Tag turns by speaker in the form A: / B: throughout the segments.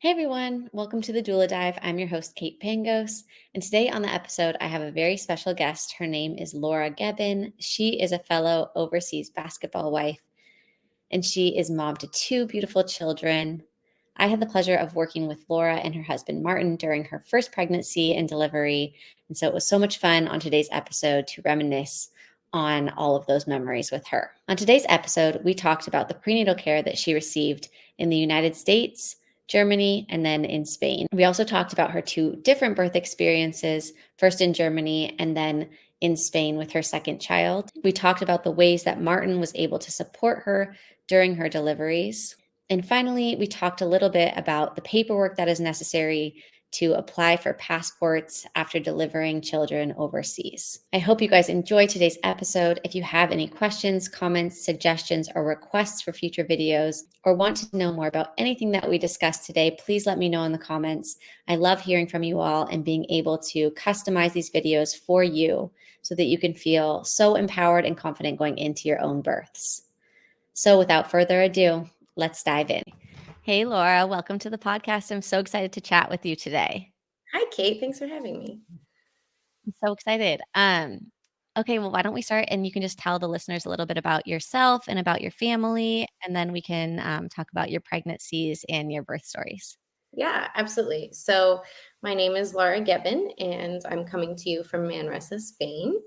A: Hey everyone, welcome to the Doula Dive. I'm your host, Kate Pangos. And today on the episode, I have a very special guest. Her name is Laura Geben. She is a fellow overseas basketball wife, and she is mom to two beautiful children. I had the pleasure of working with Laura and her husband, Martin, during her first pregnancy and delivery. And so it was so much fun on today's episode to reminisce on all of those memories with her. On today's episode, we talked about the prenatal care that she received in the United States, Germany, and then in Spain. We also talked about her two different birth experiences, first in Germany and then in Spain with her second child. We talked about the ways that Martin was able to support her during her deliveries. And finally, we talked a little bit about the paperwork that is necessary to apply for passports after delivering children overseas. I hope you guys enjoy today's episode. If you have any questions, comments, suggestions, or requests for future videos, or want to know more about anything that we discussed today, please let me know in the comments. I love hearing from you all and being able to customize these videos for you so that you can feel so empowered and confident going into your own births. So without further ado, let's dive in. Hey, Laura, welcome to the podcast. I'm so excited to chat with you today.
B: Hi, Kate. Thanks for having me.
A: I'm so excited. Okay, well, why don't we start and you can just tell the listeners a little bit about yourself and about your family, and then we can talk about your pregnancies and your birth stories.
B: Yeah, absolutely. So my name is Laura Geben, and I'm coming to you from Manresa, Spain.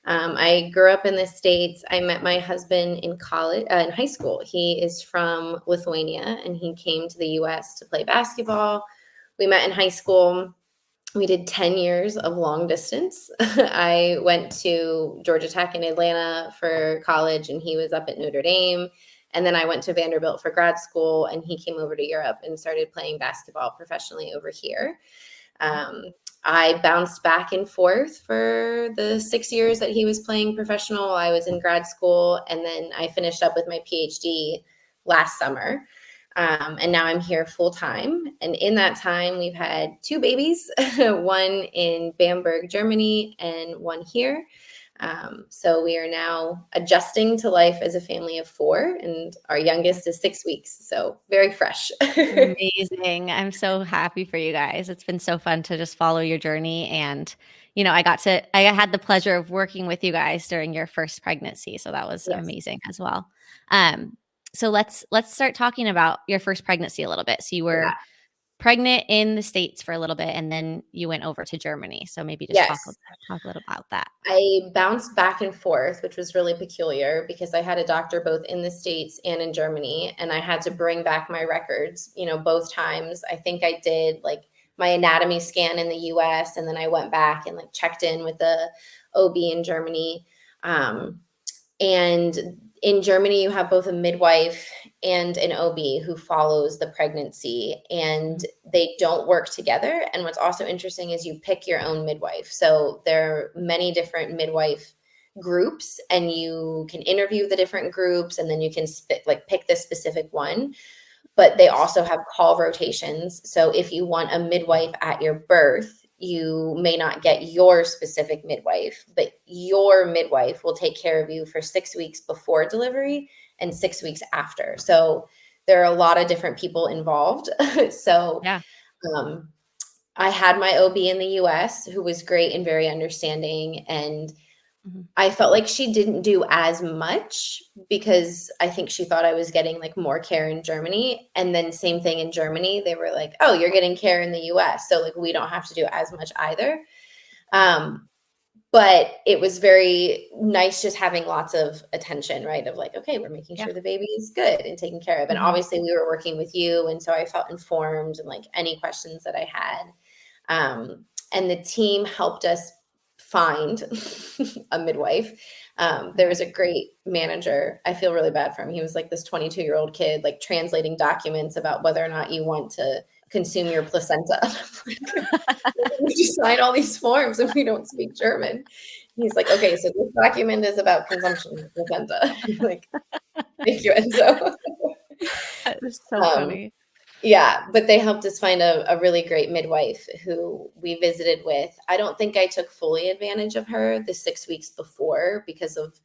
B: I grew up in the States. I met my husband in high school. He is from Lithuania, and he came to the U.S. to play basketball. We met in high school. We did 10 years of long distance. I went to Georgia Tech in Atlanta for college, and he was up at Notre Dame. And then I went to Vanderbilt for grad school, and he came over to Europe and started playing basketball professionally over here. I bounced back and forth for the 6 years that he was playing professional. I was in grad school, and then I finished up with my PhD last summer. And now I'm here full time. And in that time, we've had two babies, one in Bamberg, Germany, and one here. So we are now adjusting to life as a family of four, and our youngest is 6 weeks. So very fresh.
A: Amazing. I'm so happy for you guys. It's been so fun to just follow your journey. And, I had the pleasure of working with you guys during your first pregnancy. So that was amazing as well. So let's start talking about your first pregnancy a little bit. So you were pregnant in the States for a little bit, and then you went over to Germany. So maybe just talk a little about that.
B: I bounced back and forth, which was really peculiar because I had a doctor both in the States and in Germany, and I had to bring back my records, both times. I think I did like my anatomy scan in the US, and then I went back and like checked in with the OB in Germany. And in Germany, you have both a midwife and an OB who follows the pregnancy, and they don't work together. And what's also interesting is you pick your own midwife. So there are many different midwife groups, and you can interview the different groups, and then you can pick the specific one. But they also have call rotations. So if you want a midwife at your birth, you may not get your specific midwife, but your midwife will take care of you for 6 weeks before delivery and 6 weeks after. So there are a lot of different people involved. I had my OB in the US who was great and very understanding. And I felt like she didn't do as much because I think she thought I was getting like more care in Germany. And then same thing in Germany. They were like, oh, you're getting care in the US. So like, we don't have to do as much either. But it was very nice just having lots of attention, right? Of like, okay, we're making sure the baby is good and taken care of. And obviously we were working with you. And so I felt informed and like any questions that I had. And the team helped us find a midwife. There was a great manager. I feel really bad for him. He was like this 22-year-old kid, like translating documents about whether or not you want to consume your placenta. We just sign all these forms and we don't speak German. He's like, okay, so this document is about consumption of placenta. Like, thank you, Enzo.
A: That was so funny.
B: Yeah, but they helped us find a really great midwife who we visited with. I don't think I took fully advantage of her the 6 weeks before because of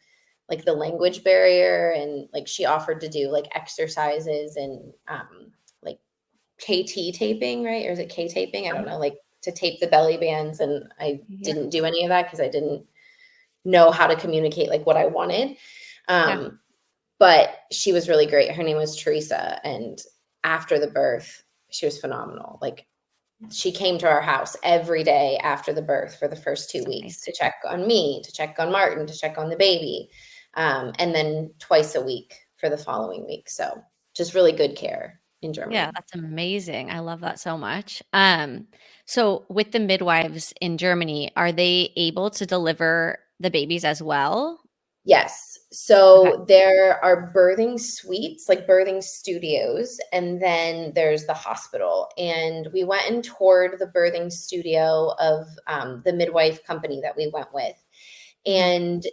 B: like the language barrier, and like she offered to do like exercises and like KT taping, right? Or is it K taping? I don't know, like to tape the belly bands. And I
A: Yeah.
B: didn't do any of that because I didn't know how to communicate like what I wanted.
A: Yeah.
B: But she was really great. Her name was Teresa. And after the birth, she was phenomenal. Like she came to our house every day after the birth for the first 2 weeks to check on me, to check on Martin, to check on the baby. And then twice a week for the following week. So just really good care in Germany.
A: Yeah, that's amazing. I love that so much. So with the midwives in Germany, are they able to deliver the babies as well?
B: Yes.
A: Okay.
B: So there are birthing suites, like birthing studios, and then there's the hospital. And we went and toured the birthing studio of the midwife company that we went with.
A: Mhm.
B: And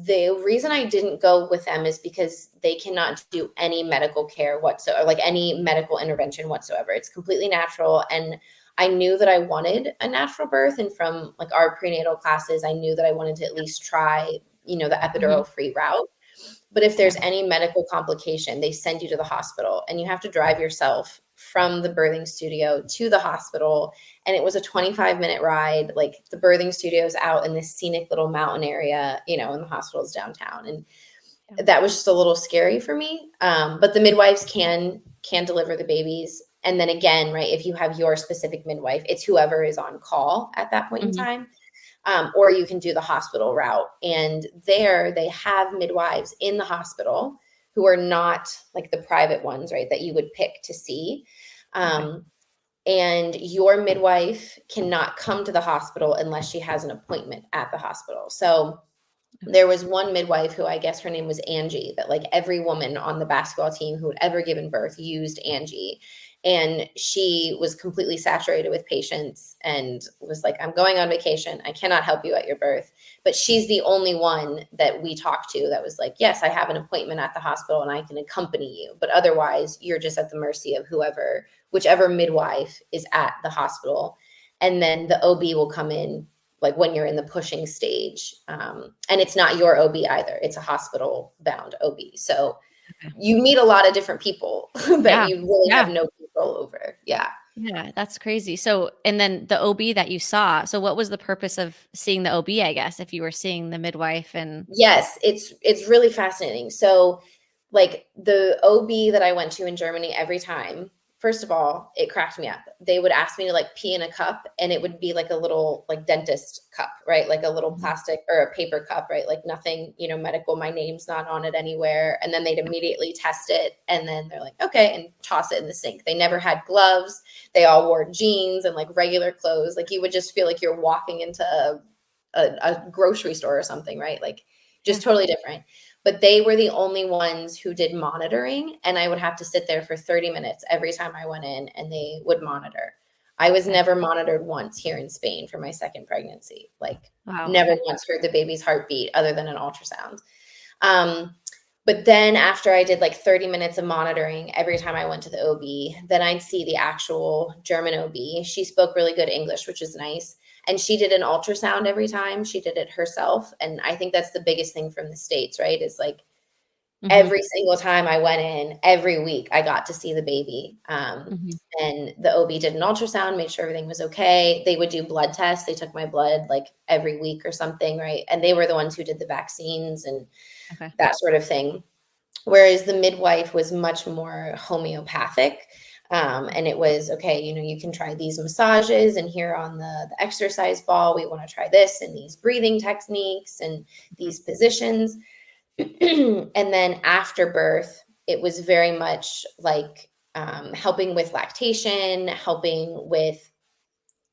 B: the reason I didn't go with them is because they cannot do any medical care whatsoever, like any medical intervention whatsoever. It's completely natural. And I knew that I wanted a natural birth. And from like our prenatal classes, I knew that I wanted to at least try, the
A: Mhm.
B: epidural free route. But if
A: Yeah.
B: there's any medical complication, they send you to the hospital and you have to drive yourself from the birthing studio to the hospital. And it was a 25-minute ride. Like the birthing studio's out in this scenic little mountain area, and the hospital's downtown. And
A: Yeah.
B: that was just a little scary for me. But the midwives can deliver the babies. And then again, right, if you have your specific midwife, it's whoever is on call at that point in
A: Mhm.
B: time. Or you can do the hospital route. And there they have midwives in the hospital who are not like the private ones, right, that you would pick to see.
A: Okay.
B: And your midwife cannot come to the hospital unless she has an appointment at the hospital. So
A: Okay.
B: there was one midwife who I guess her name was Angie, that like every woman on the basketball team who had ever given birth used Angie. And she was completely saturated with patients and was like, I'm going on vacation. I cannot help you at your birth. But she's the only one that we talked to that was like, yes, I have an appointment at the hospital and I can accompany you. But otherwise, you're just at the mercy of whichever midwife is at the hospital. And then the OB will come in like when you're in the pushing stage. And it's not your OB either. It's a hospital bound OB. So
A: Okay.
B: you meet a lot of different people that
A: Yeah.
B: you really have
A: Yeah.
B: no control over. Yeah.
A: Yeah, that's crazy. So, and then the OB that you saw, so what was the purpose of seeing the OB, I guess, if you were seeing the midwife and
B: Yes, it's really fascinating. So like the OB that I went to in Germany every time, first of all, it cracked me up. They would ask me to like pee in a cup and it would be like a little like dentist cup, right? Like a little
A: Mhm.
B: plastic or a paper cup, right? Like nothing, medical, my name's not on it anywhere. And then they'd immediately test it and then they're like, okay, and toss it in the sink. They never had gloves. They all wore jeans and like regular clothes. Like you would just feel like you're walking into a grocery store or something, right? Like
A: Yeah.
B: just totally different. But they were the only ones who did monitoring. And I would have to sit there for 30 minutes every time I went in and they would monitor. I was
A: Okay.
B: never monitored once here in Spain for my second pregnancy. Like
A: Wow.
B: never
A: Okay.
B: once heard the baby's heartbeat other than an ultrasound. Um, but then after I did like 30 minutes of monitoring every time I went to the OB, then I'd see the actual German OB. She spoke really good English, which is nice. And she did an ultrasound every time. She did it herself. And I think that's the biggest thing from the States, right? Is like
A: Mhm.
B: every single time I went in, every week, I got to see the baby.
A: Mhm.
B: And the OB did an ultrasound, made sure everything was okay. They would do blood tests. They took my blood like every week or something, right? And they were the ones who did the vaccines and
A: Okay.
B: that sort of thing. Whereas the midwife was much more homeopathic. And it was, okay, you can try these massages and here on the exercise ball, we want to try this and these breathing techniques and
A: Mhm.
B: these positions. And then after birth, it was very much like helping with lactation, helping with,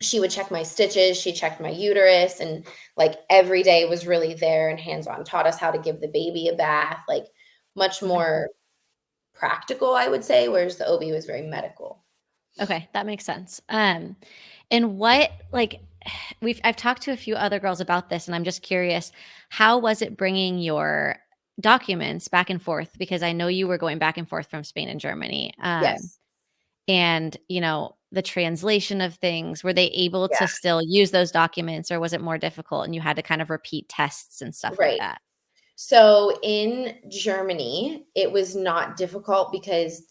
B: she would check my stitches, she checked my uterus, and like every day was really there and hands on, taught us how to give the baby a bath, like much
A: Okay.
B: more practical, I would say, whereas the OB was very medical.
A: Okay, that makes sense. And what like I've talked to a few other girls about this and I'm just curious, how was it bringing your documents back and forth because I know you were going back and forth from Spain and Germany.
B: Yes.
A: And, the translation of things, were they able
B: Yeah.
A: to still use those documents or was it more difficult and you had to kind of repeat tests and stuff like
B: Right.
A: that?
B: So in Germany, it was not difficult because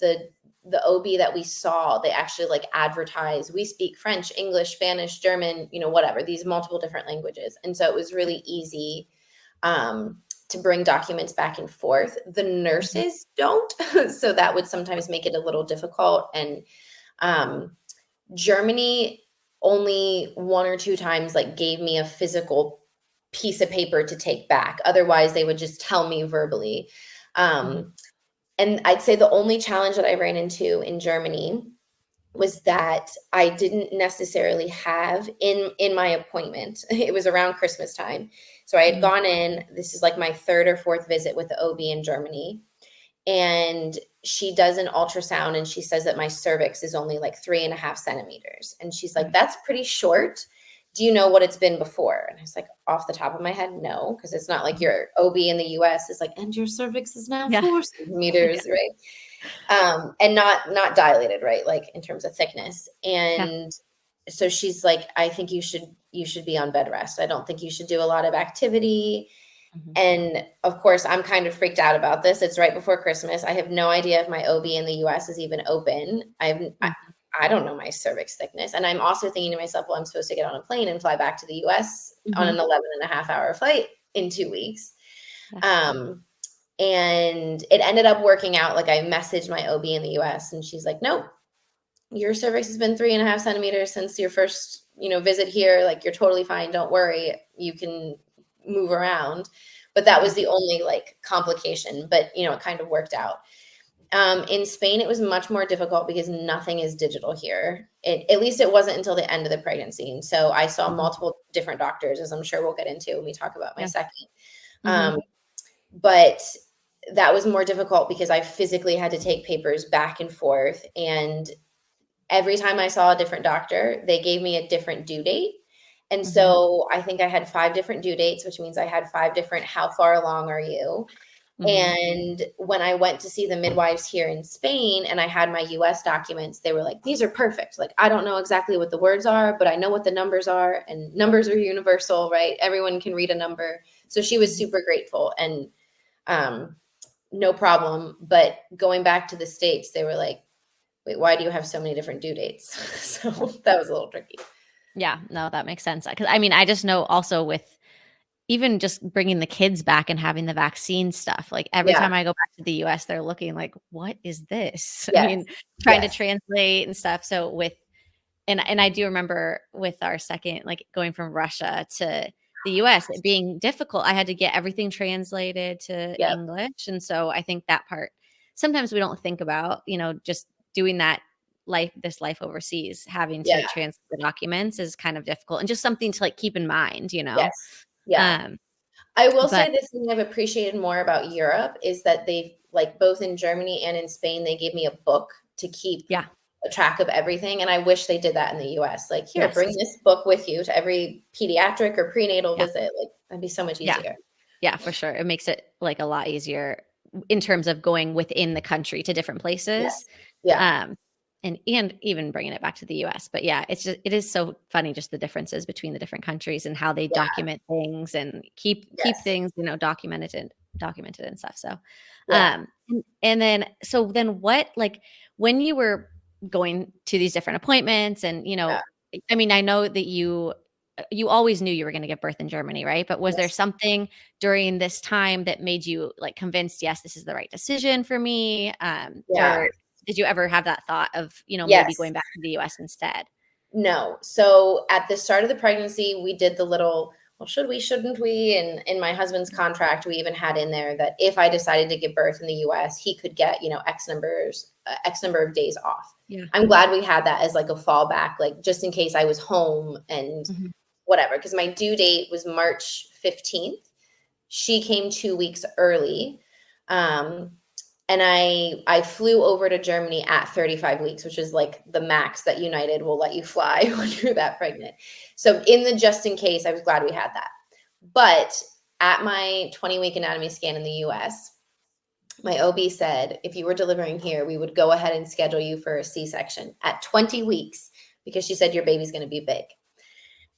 B: the OB that we saw, they actually like advertise, we speak French, English, Spanish, German, whatever, these multiple different languages. And so it was really easy to bring documents back and forth. The nurses don't. So that would sometimes make it a little difficult. And Germany only 1 or 2 times like gave me a physical piece of paper to take back. Otherwise, they would just tell me verbally. And I'd say the only challenge that I ran into in Germany was that I didn't necessarily have in my appointment. It was around Christmas time. So I had gone in, this is like my 3rd or 4th visit with the OB in Germany. And she does an ultrasound and she says that my cervix is only like 3.5 centimeters. And she's like, that's pretty short. Do you know what it's been before? And I was like, off the top of my head, no, because it's not like your OB in the US is like, and your cervix is now 4 centimeters, right? And not dilated, right? Like in terms of thickness. And so she's like, I think you should be on bed rest. I don't think you should do a lot of activity. And of course, I'm kind of freaked out about this. It's right before Christmas. I have no idea if my OB in the US is even open. I don't know my cervix thickness. And I'm also thinking to myself, well, I'm supposed to get on a plane and fly back to the US on an 11.5-hour flight in 2 weeks. And it ended up working out. Like I messaged my OB in the US and she's like, nope, your cervix has been 3.5 centimeters since your first, visit here. Like you're totally fine. Don't worry. You can move around. But that was the only like complication, but it kind of worked out. In Spain, it was much more difficult because nothing is digital here. At least it wasn't until the end of the pregnancy. And so I saw multiple different doctors, as I'm sure we'll get into when we talk about my second. But that was more difficult because I physically had to take papers back and forth. And every time I saw a different doctor, they gave me a different due date. And so I think I had 5 different due dates, which means I had 5 different, how far along are you? And when I went to see the midwives here in Spain and I had my US documents, they were like, these are perfect. Like, I don't know exactly what the words are, but I know what the numbers are, and numbers are universal, right? Everyone can read a number. So she was super grateful and no problem. But going back to the States, they were like, wait, why do you have so many different due dates? So that was a little tricky.
A: Yeah, no, that makes sense. Because I just know also with even just bringing the kids back and having the vaccine stuff, like every time I go back to the US, they're looking like, what is this? Trying to translate and stuff. So and I do remember with our second, like going from Russia to the US, it being difficult. I had to get everything translated to English. And so I think that part, sometimes we don't think about, just doing that life overseas, having to translate the documents is kind of difficult and just something to like keep in mind,
B: Yes. Yeah. I will say this thing I've appreciated more about Europe is that they've like both in Germany and in Spain, they gave me a book to keep a track of everything. And I wish they did that in the US. Like, here, bring this book with you to every pediatric or prenatal visit. Like that'd be so much easier.
A: Yeah, for sure. It makes it like a lot easier in terms of going within the country to different places. And even bringing it back to the US. But it is so funny, just the differences between the different countries and how they document things and keep things, documented and stuff. So, and then what, like when you were going to these different appointments and, I know that you always knew you were going to give birth in Germany, right? But was there something during this time that made you like convinced, yes, this is the right decision for me? Or did you ever have that thought of, maybe going back to the US instead?
B: No. So at the start of the pregnancy, we did the little, well, should we, shouldn't we? And in my husband's contract, we even had in there that if I decided to give birth in the US, he could get, X number of days off. Yeah. I'm glad we had that as like a fallback, like just in case I was home and whatever, because my due date was March 15th. She came 2 weeks early. And I flew over to Germany at 35 weeks, which is like the max that United will let you fly when you're that pregnant. So in the just in case, I was glad we had that. But at my 20-week anatomy scan in the US, my OB said, if you were delivering here, we would go ahead and schedule you for a C-section at 20 weeks because she said your baby's going to be big.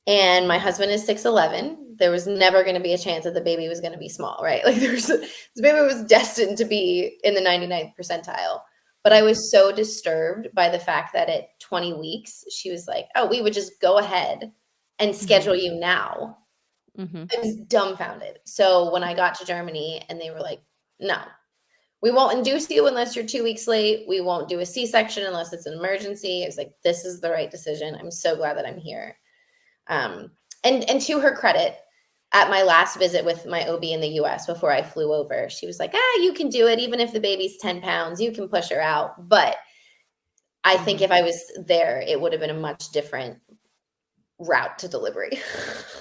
B: And my husband is 6'11". There was never going to be a chance that the baby was going to be small, right? Like this baby was destined to be in the 99th percentile. But I was so disturbed by the fact that at 20 weeks, she was like, oh, we would just go ahead and schedule you now.
A: Mm-hmm.
B: I was dumbfounded. So when I got to Germany and they were like, no, we won't induce you unless you're 2 weeks late. We won't do a C-section unless it's an emergency. It was like, this is the right decision. I'm so glad that I'm here. And to her credit, at my last visit with my OB in the US before I flew over, she was like, you can do it. Even if the baby's 10 pounds, you can push her out. But I think if I was there, it would have been a much different route to delivery.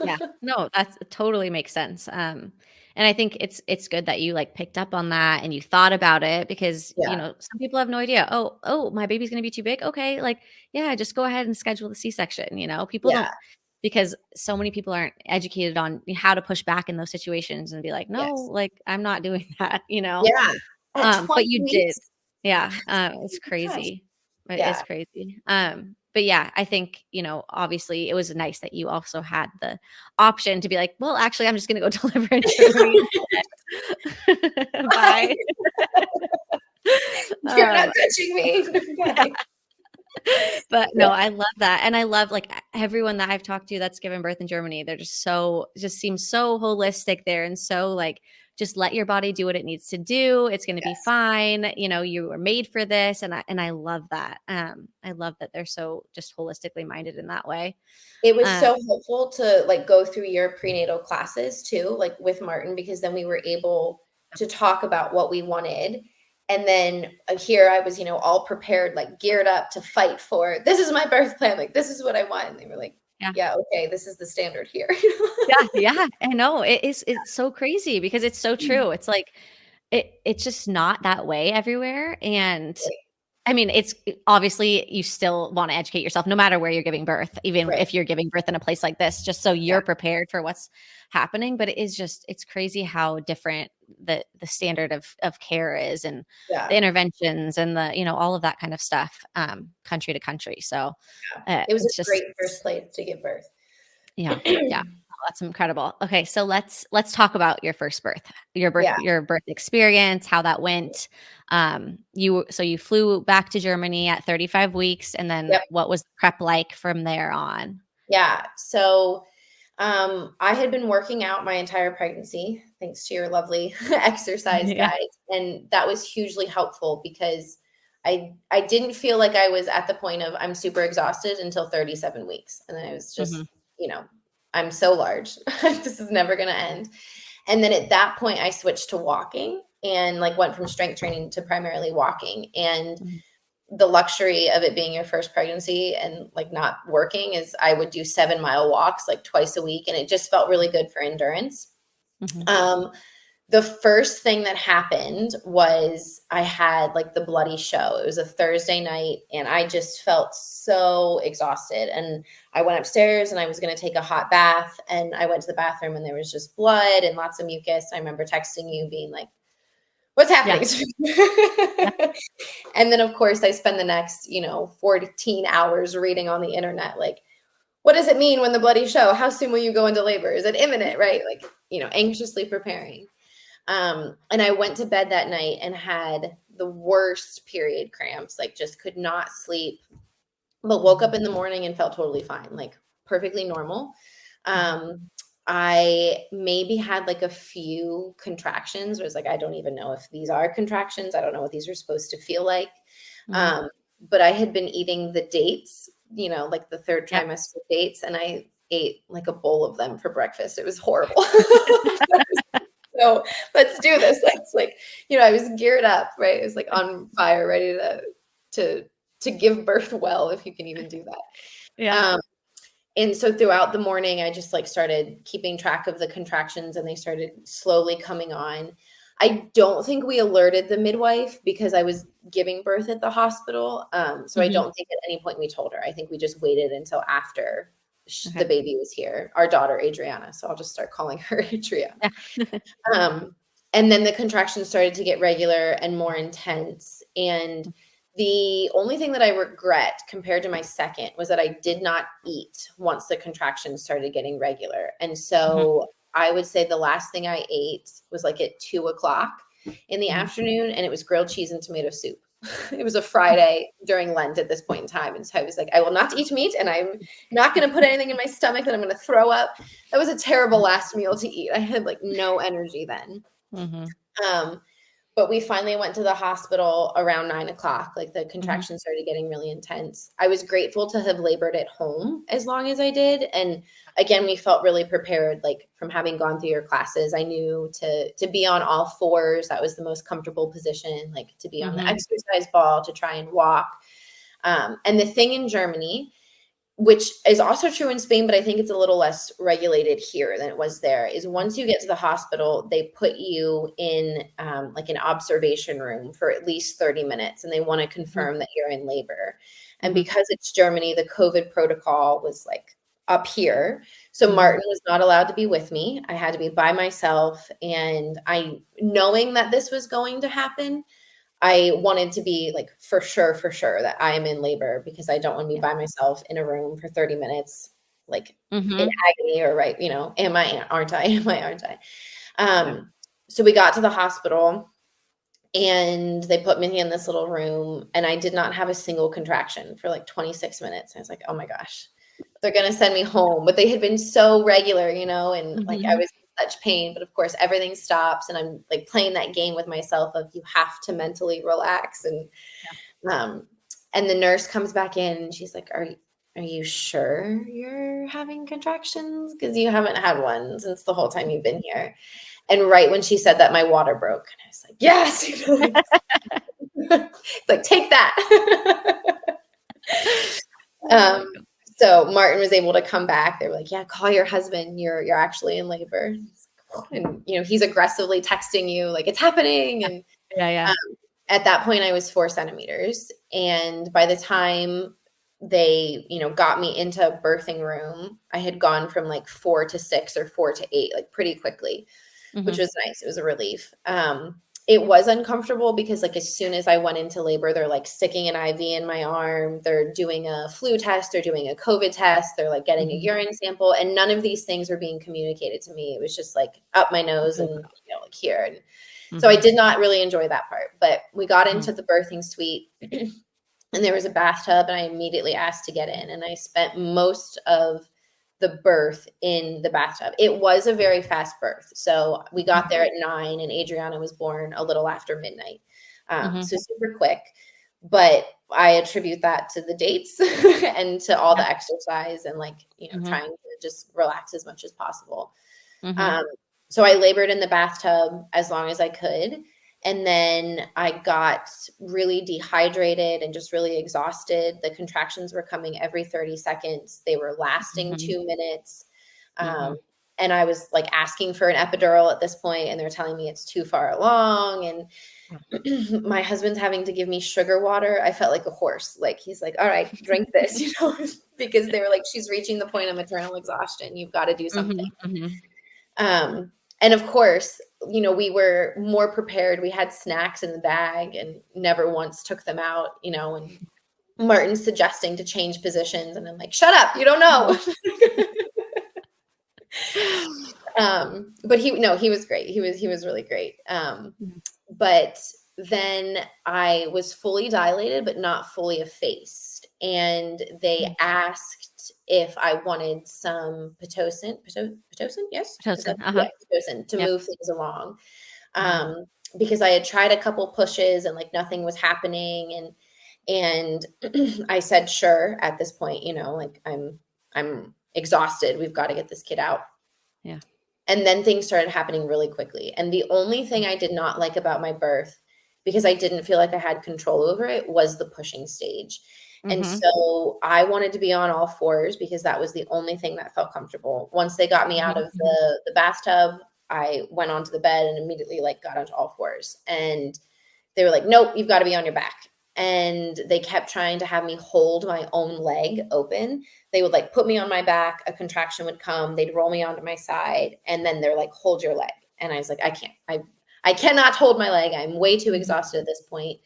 A: Yeah, no, that's totally makes sense. And I think it's good that you like picked up on that and you thought about it because, you
B: Yeah.
A: know, some people have no idea. Oh, my baby's going to be too big. Okay. Like, yeah, just go ahead and schedule the C-section. You know, people
B: Yeah.
A: don't, because so many people aren't educated on how to push back in those situations and be like, no,
B: Yes.
A: like I'm not doing that, you know?
B: Yeah. At
A: But
B: 20
A: you did.
B: weeks.
A: Yeah.
B: Oh
A: It's
B: my gosh.
A: crazy. It is
B: Yeah.
A: crazy. But yeah, I think, you know, obviously it was nice that you also had the option to be like, well, actually, I'm just going to go deliver in Germany instead. Bye.
B: You're not
A: Um,
B: touching me.
A: yeah.
B: Okay.
A: But
B: Yeah.
A: no, I love that. And I love like everyone that I've talked to that's given birth in Germany. They're just seems so holistic there and so like just let your body do what it needs to do. It's going to be
B: Yes.
A: fine. You know, you were made for this. And I love that. I love that they're so just holistically minded in that way.
B: It was
A: Um,
B: so helpful to like go through your prenatal classes too, like with Martin, because then we were able to talk about what we wanted. And then here I was, you know, all prepared, like geared up to fight for this is my birth plan. Like, this is what I want. And they were like,
A: yeah.
B: yeah, okay, this is the standard here.
A: Yeah. I know. It's so crazy because it's so true. It's like it's just not that way everywhere. And I mean, it's obviously you still want to educate yourself no matter where you're giving birth, even
B: Right.
A: if you're giving birth in a place like this, just so
B: Yeah.
A: you're prepared for what's happening. But it's crazy how different the standard of care is and the
B: Yeah.
A: interventions and the, you know, all of that kind of stuff, country to country. So
B: Yeah. It was
A: it's
B: a great
A: just,
B: first place to give birth.
A: yeah. Yeah. Oh, that's incredible. Okay, so let's talk about your first birth.
B: Yeah.
A: Your birth experience, how that went. You flew back to Germany at 35 weeks and then
B: Yep.
A: what was the prep like from there on?
B: Yeah. So I had been working out my entire pregnancy, thanks to your lovely exercise
A: Yeah.
B: guide. And that was hugely helpful because I didn't feel like I was at the point of I'm super exhausted until 37 weeks. And then I was just,
A: Mhm.
B: you know, I'm so large. This is never going to end. And then at that point I switched to walking and like went from strength training to primarily walking. And
A: Mhm.
B: the luxury of it being your first pregnancy and like not working is I would do 7-mile walks like twice a week. And it just felt really good for endurance.
A: Mhm.
B: Um, the first thing that happened was I had like the bloody show. It was a Thursday night and I just felt so exhausted. And I went upstairs and I was going to take a hot bath and I went to the bathroom and there was just blood and lots of mucus. I remember texting you being like, what's
A: Yeah.
B: happening?
A: Yeah.
B: And then of course I spend the next, 14 hours reading on the internet, like, what does it mean when the bloody show? How soon will you go into labor? Is it imminent? Right? Like, anxiously preparing. And I went to bed that night and had the worst period cramps, like just could not sleep, but woke up in the morning and felt totally fine, like perfectly normal. I maybe had like a few contractions where it's like, I don't even know if these are contractions. I don't know what these are supposed to feel like.
A: Mhm.
B: But I had been eating the dates, like the third
A: Yep.
B: trimester dates, and I ate like a bowl of them for breakfast. It was horrible. So let's do this. Let's I was geared up, right? It was like on fire, ready to give birth well, if you can even do that.
A: Yeah.
B: Um, and so throughout the morning, I just started keeping track of the contractions and they started slowly coming on. I don't think we alerted the midwife because I was giving birth at the hospital. So I
A: Mhm.
B: don't think at any point we told her. I think we just waited until after the
A: Okay.
B: baby was here, our daughter, Adriana. So I'll just start calling her Adriana.
A: Yeah.
B: And then the contractions started to get regular and more intense. And the only thing that I regret compared to my second was that I did not eat once the contractions started getting regular. And
A: Mhm.
B: so I would say the last thing I ate was like at 2:00 in the
A: Mhm.
B: afternoon, and it was grilled cheese and tomato soup. It was a Friday during Lent at this point in time. And so I was like, I will not eat meat, and I'm not going to put anything in my stomach that I'm going to throw up. That was a terrible last meal to eat. I had like no energy then. But we finally went to the hospital around 9:00. Like the contractions started getting really intense. I was grateful to have labored at home as long as I did. And again, we felt really prepared, like from having gone through your classes. I knew to be on all fours. That was the most comfortable position, like to be on the exercise ball, to try and walk. And the thing in Germany, which is also true in Spain, but I think it's a little less regulated here than it was there, is once you get to the hospital, they put you in like an observation room for at least 30 minutes, and they want to confirm that you're in labor. And because it's Germany, the COVID protocol was like up here. So Martin was not allowed to be with me. I had to be by myself. And knowing that this was going to happen, I wanted to be like for sure that I am in labor, because I don't want to be by myself in a room for 30 minutes, like in agony, or am I, aren't I? So we got to the hospital, and they put me in this little room, and I did not have a single contraction for like 26 minutes. I was like, oh my gosh, they're going to send me home. But they had been so regular, and like I was such pain, but of course everything stops, and I'm like playing that game with myself of you have to mentally relax. And and the nurse comes back in, and she's like, are you sure you're having contractions, because you haven't had one since the whole time you've been here? And right when she said that, my water broke, and I was like, yes. Like, take that. So Martin was able to come back. They were like, yeah, call your husband. You're actually in labor. And, he's aggressively texting you like it's happening. And at that point I was 4 centimeters. And by the time they, got me into a birthing room, I had gone from like 4 to 6 or 4 to 8, like pretty quickly, which was nice. It was a relief. It was uncomfortable because like as soon as I went into labor, they're like sticking an IV in my arm. They're doing a flu test. They're doing a COVID test. They're like getting a urine sample. And none of these things were being communicated to me. It was just like up my nose and, like here. And so I did not really enjoy that part. But we got into the birthing suite, and there was a bathtub, and I immediately asked to get in. And I spent most of the birth in the bathtub. It was a very fast birth. So we got there at 9, and Adriana was born a little after midnight. So super quick, but I attribute that to the dates and to all the exercise and like, trying to just relax as much as possible. So I labored in the bathtub as long as I could. And then I got really dehydrated and just really exhausted. The contractions were coming every 30 seconds. They were lasting 2 minutes. And I was like asking for an epidural at this point, and they're telling me it's too far along. And my husband's having to give me sugar water. I felt like a horse. Like he's like, all right, drink this, because they were like, she's reaching the point of maternal exhaustion. You've got to do something. And of course, we were more prepared. We had snacks in the bag and never once took them out, and Martin's suggesting to change positions. And I'm like, shut up. You don't know. But he was great. He was really great. But then I was fully dilated, but not fully effaced. And they asked if I wanted some Pitocin. Yes.
A: Pitocin.
B: Pitocin to move things along. Because I had tried a couple pushes and like nothing was happening. And I said, sure, at this point, like I'm exhausted. We've got to get this kid out.
A: Yeah.
B: And then things started happening really quickly. And the only thing I did not like about my birth, because I didn't feel like I had control over it, was the pushing stage. And so I wanted to be on all fours because that was the only thing that felt comfortable. Once they got me out of the bathtub, I went onto the bed and immediately like got onto all fours. And they were like, nope, you've got to be on your back. And they kept trying to have me hold my own leg open. They would like put me on my back, a contraction would come, they'd roll me onto my side, and then they're like, hold your leg. And I was like, I can't, I cannot hold my leg. I'm way too exhausted at this point.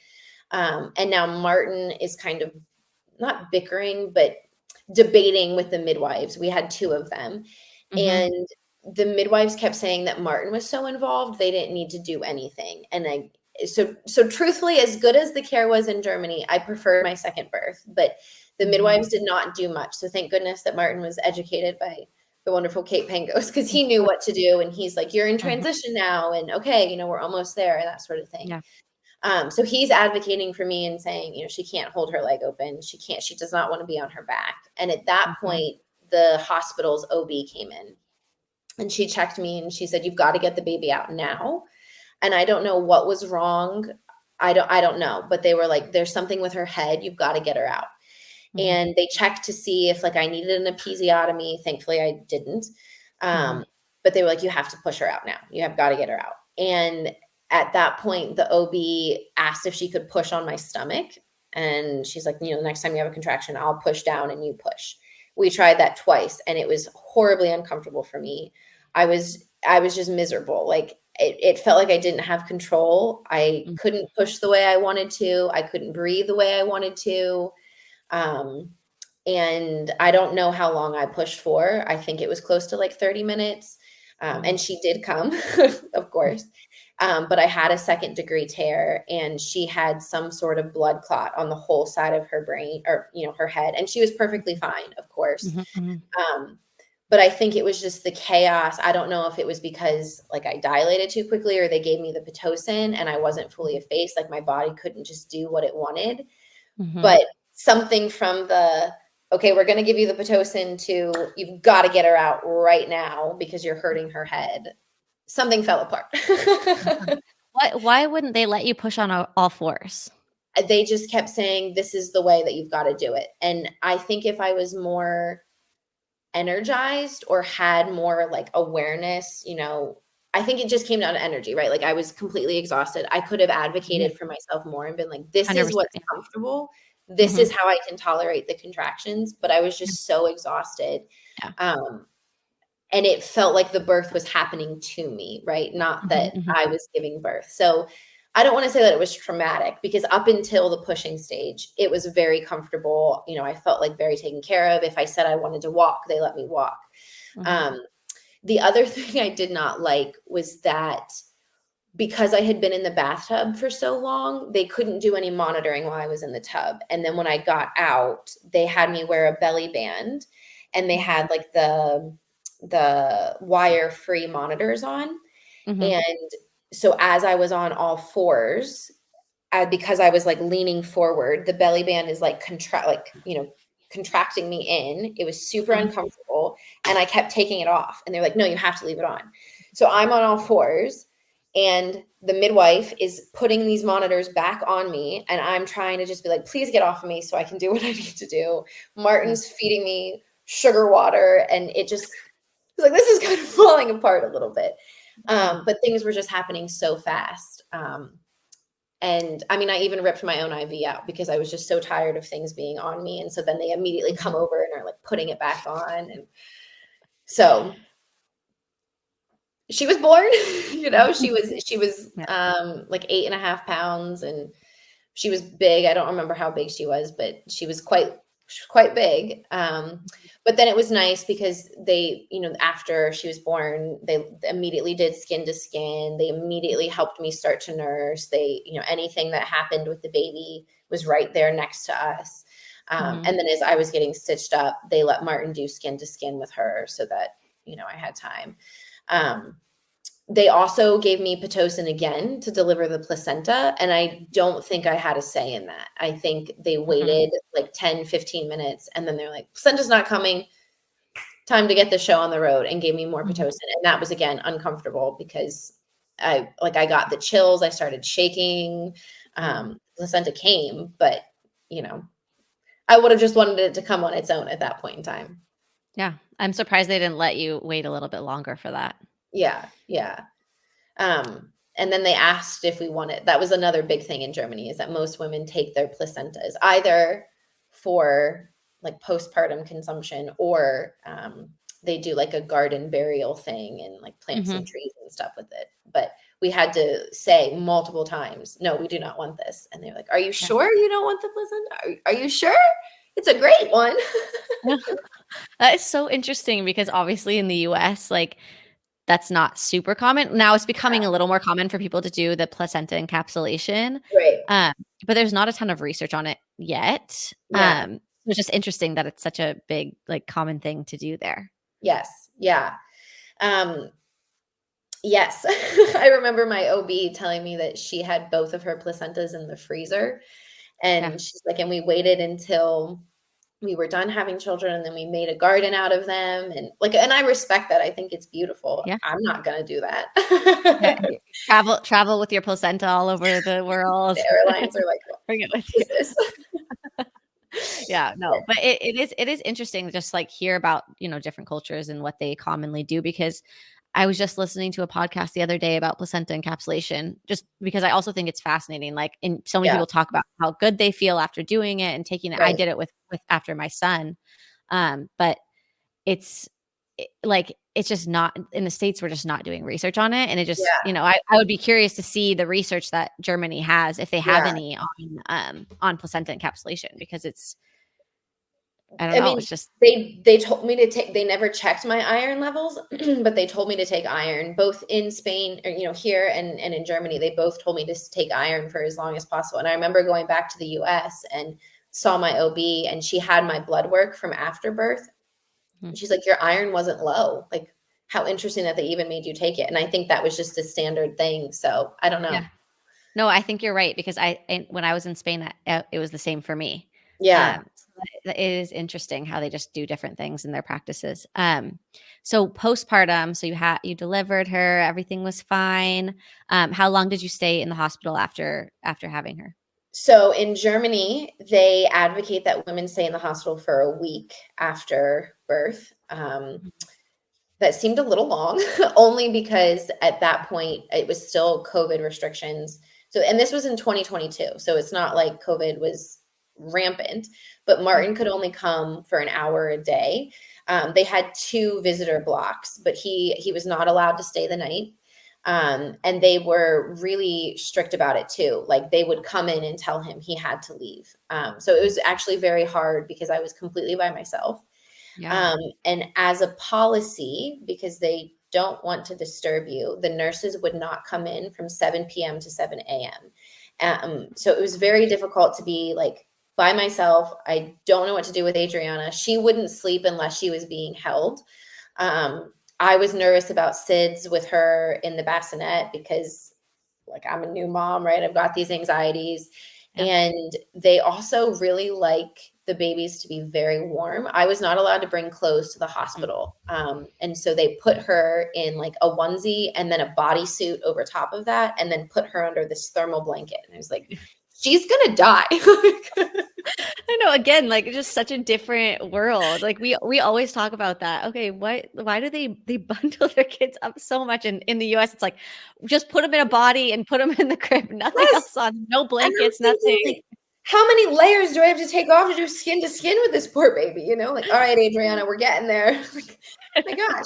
B: And now Martin is kind of not bickering, but debating with the midwives. We had 2 of them. And the midwives kept saying that Martin was so involved, they didn't need to do anything. And so truthfully, as good as the care was in Germany, I preferred my second birth, but the midwives did not do much. So thank goodness that Martin was educated by the wonderful Kate Pangos, because he knew what to do. And he's like, you're in transition now. And okay, we're almost there, and that sort of thing.
A: Yeah.
B: So he's advocating for me and saying, she can't hold her leg open. She does not want to be on her back. And at that point, the hospital's OB came in and she checked me and she said, you've got to get the baby out now. And I don't know what was wrong. I don't know, but they were like, there's something with her head. You've got to get her out. And they checked to see if I needed an episiotomy. Thankfully I didn't. But they were like, you have to push her out now. You have got to get her out. And at that point, the OB asked if she could push on my stomach. And she's like, the next time you have a contraction, I'll push down and you push. We tried that twice and it was horribly uncomfortable for me. I was just miserable. It felt like I didn't have control. I couldn't push the way I wanted to. I couldn't breathe the way I wanted to. And I don't know how long I pushed for. I think it was close to 30 minutes. And she did come, of course. But I had a 2nd-degree tear and she had some sort of blood clot on the whole side of her brain or, her head. And she was perfectly fine, of course. But I think it was just the chaos. I don't know if it was because I dilated too quickly or they gave me the Pitocin and I wasn't fully effaced. My body couldn't just do what it wanted. But something from okay, we're going to give you the Pitocin to, you've got to get her out right now because you're hurting her head. Something fell apart.
A: Why wouldn't they let you push on all fours?
B: They just kept saying, this is the way that you've got to do it. And I think if I was more energized or had more awareness, I think it just came down to energy, right? I was completely exhausted. I could have advocated for myself more and been like, this is what's comfortable. This is how I can tolerate the contractions. But I was just so exhausted.
A: Yeah.
B: And it felt like the birth was happening to me, right? Not that I was giving birth. So I don't want to say that it was traumatic because up until the pushing stage, it was very comfortable. I felt very taken care of. If I said I wanted to walk, they let me walk. The other thing I did not like was that because I had been in the bathtub for so long, they couldn't do any monitoring while I was in the tub. And then when I got out, they had me wear a belly band and they had the wire-free monitors on. And so as I was on all fours, because I was leaning forward, the belly band is contracting me in. It was super uncomfortable. And I kept taking it off. And they're like, no, you have to leave it on. So I'm on all fours and the midwife is putting these monitors back on me. And I'm trying to just be like, please get off of me so I can do what I need to do. Martin's feeding me sugar water. And it just was this is kind of falling apart a little bit. But things were just happening so fast. And I mean, I even ripped my own IV out because I was just so tired of things being on me. And so then they immediately come over and are putting it back on. And so she was born, she was 8.5 pounds and she was big. I don't remember how big she was, but she was quite big. But then it was nice because they, after she was born, they immediately did skin to skin. They immediately helped me start to nurse. They, anything that happened with the baby was right there next to us. And then as I was getting stitched up, they let Martin do skin to skin with her so that, I had time. They also gave me Pitocin again to deliver the placenta. And I don't think I had a say in that. I think they waited 10, 15 minutes. And then they're like, placenta's not coming. Time to get the show on the road, and gave me more Pitocin. And that was, again, uncomfortable because I got the chills. I started shaking. Placenta came, but, I would have just wanted it to come on its own at that point in time.
A: Yeah. I'm surprised they didn't let you wait a little bit longer for that.
B: Yeah. And then they asked if we wanted, that was another big thing in Germany, is that most women take their placentas either for postpartum consumption or they do a garden burial thing and plant some trees and stuff with it. But we had to say multiple times, no, we do not want this. And they're like, are you sure you don't want the placenta? Are you sure? It's a great one.
A: That is so interesting because obviously in the US, that's not super common. Now it's becoming a little more common for people to do the placenta encapsulation.
B: Right.
A: But there's not a ton of research on it yet.
B: Yeah.
A: It's just interesting that it's such a big, like, common thing to do there.
B: Yes. Yeah. Um, yes. I remember my OB telling me that she had both of her placentas in the freezer.
A: Yeah.
B: And she's like, and we waited until we were done having children, and then we made a garden out of them. And like, and I respect that. I think it's beautiful.
A: Yeah.
B: I'm not going to do
A: Yeah.
B: that.
A: Travel with your placenta all over the world.
B: The airlines are like, what
A: Bring it with you.
B: is this?
A: Yeah, no, but it is interesting to just, like, hear about, different cultures and what they commonly do, because I was just listening to a podcast the other day about placenta encapsulation, just because I also think it's fascinating. Like, and so many
B: Yeah.
A: people talk about how good they feel after doing it and taking it. I
B: Right.
A: did it with after my son. But it's like, it's just not in the States. We're just not doing research on it. And it just,
B: Yeah.
A: I would be curious to see the research that Germany has, if they have
B: Yeah.
A: any on placenta encapsulation, because I don't
B: I
A: know.
B: mean,
A: It's just,
B: they told me to take, they never checked my iron levels, but they told me to take iron both in Spain, or, here and in Germany. They both told me to take iron for as long as possible. And I remember going back to the US and saw my OB, and she had my blood work from after birth. And she's like, your iron wasn't low. Like, how interesting that they even made you take it. And I think that was just a standard thing. So I don't know.
A: yeah. No, I think you're right, because when I was in Spain, it was the same for me.
B: Yeah.
A: So it is interesting how they just do different things in their practices. So postpartum, so you delivered her, everything was fine. How long did you stay in the hospital after having her?
B: So in Germany, they advocate that women stay in the hospital for a week after birth. That seemed a little long, only because at that point it was still COVID restrictions. So, and this was in 2022. So it's not like COVID was rampant, but Martin could only come for an hour a day. They had 2 visitor blocks, but he was not allowed to stay the night. And they were really strict about it too. Like, they would come in and tell him he had to leave. So it was actually very hard because I was completely by myself.
A: Yeah.
B: And as a policy, because they don't want to disturb you, the nurses would not come in from 7 p.m. to 7 a.m. So it was very difficult to be like by myself. I don't know what to do with Adriana. She wouldn't sleep unless she was being held. I was nervous about SIDS with her in the bassinet because, like, I'm a new mom, right? I've got these anxieties.
A: Yeah.
B: And they also really like the babies to be very warm. I was not allowed to bring clothes to the hospital. And so they put her in like a onesie and then a bodysuit over top of that, and then put her under this thermal blanket. And I was like, she's going to die.
A: I know, again, like, just such a different world. Like, we always talk about that. Okay, why do they bundle their kids up so much? And in the US, it's like, just put them in a body and put them in the crib. Nothing
B: Yes.
A: else on. No blankets,
B: Thinking,
A: nothing.
B: like, how many layers do I have to take off to do skin to skin with this poor baby? Like, all right, Adriana, we're getting there. Like, oh my gosh.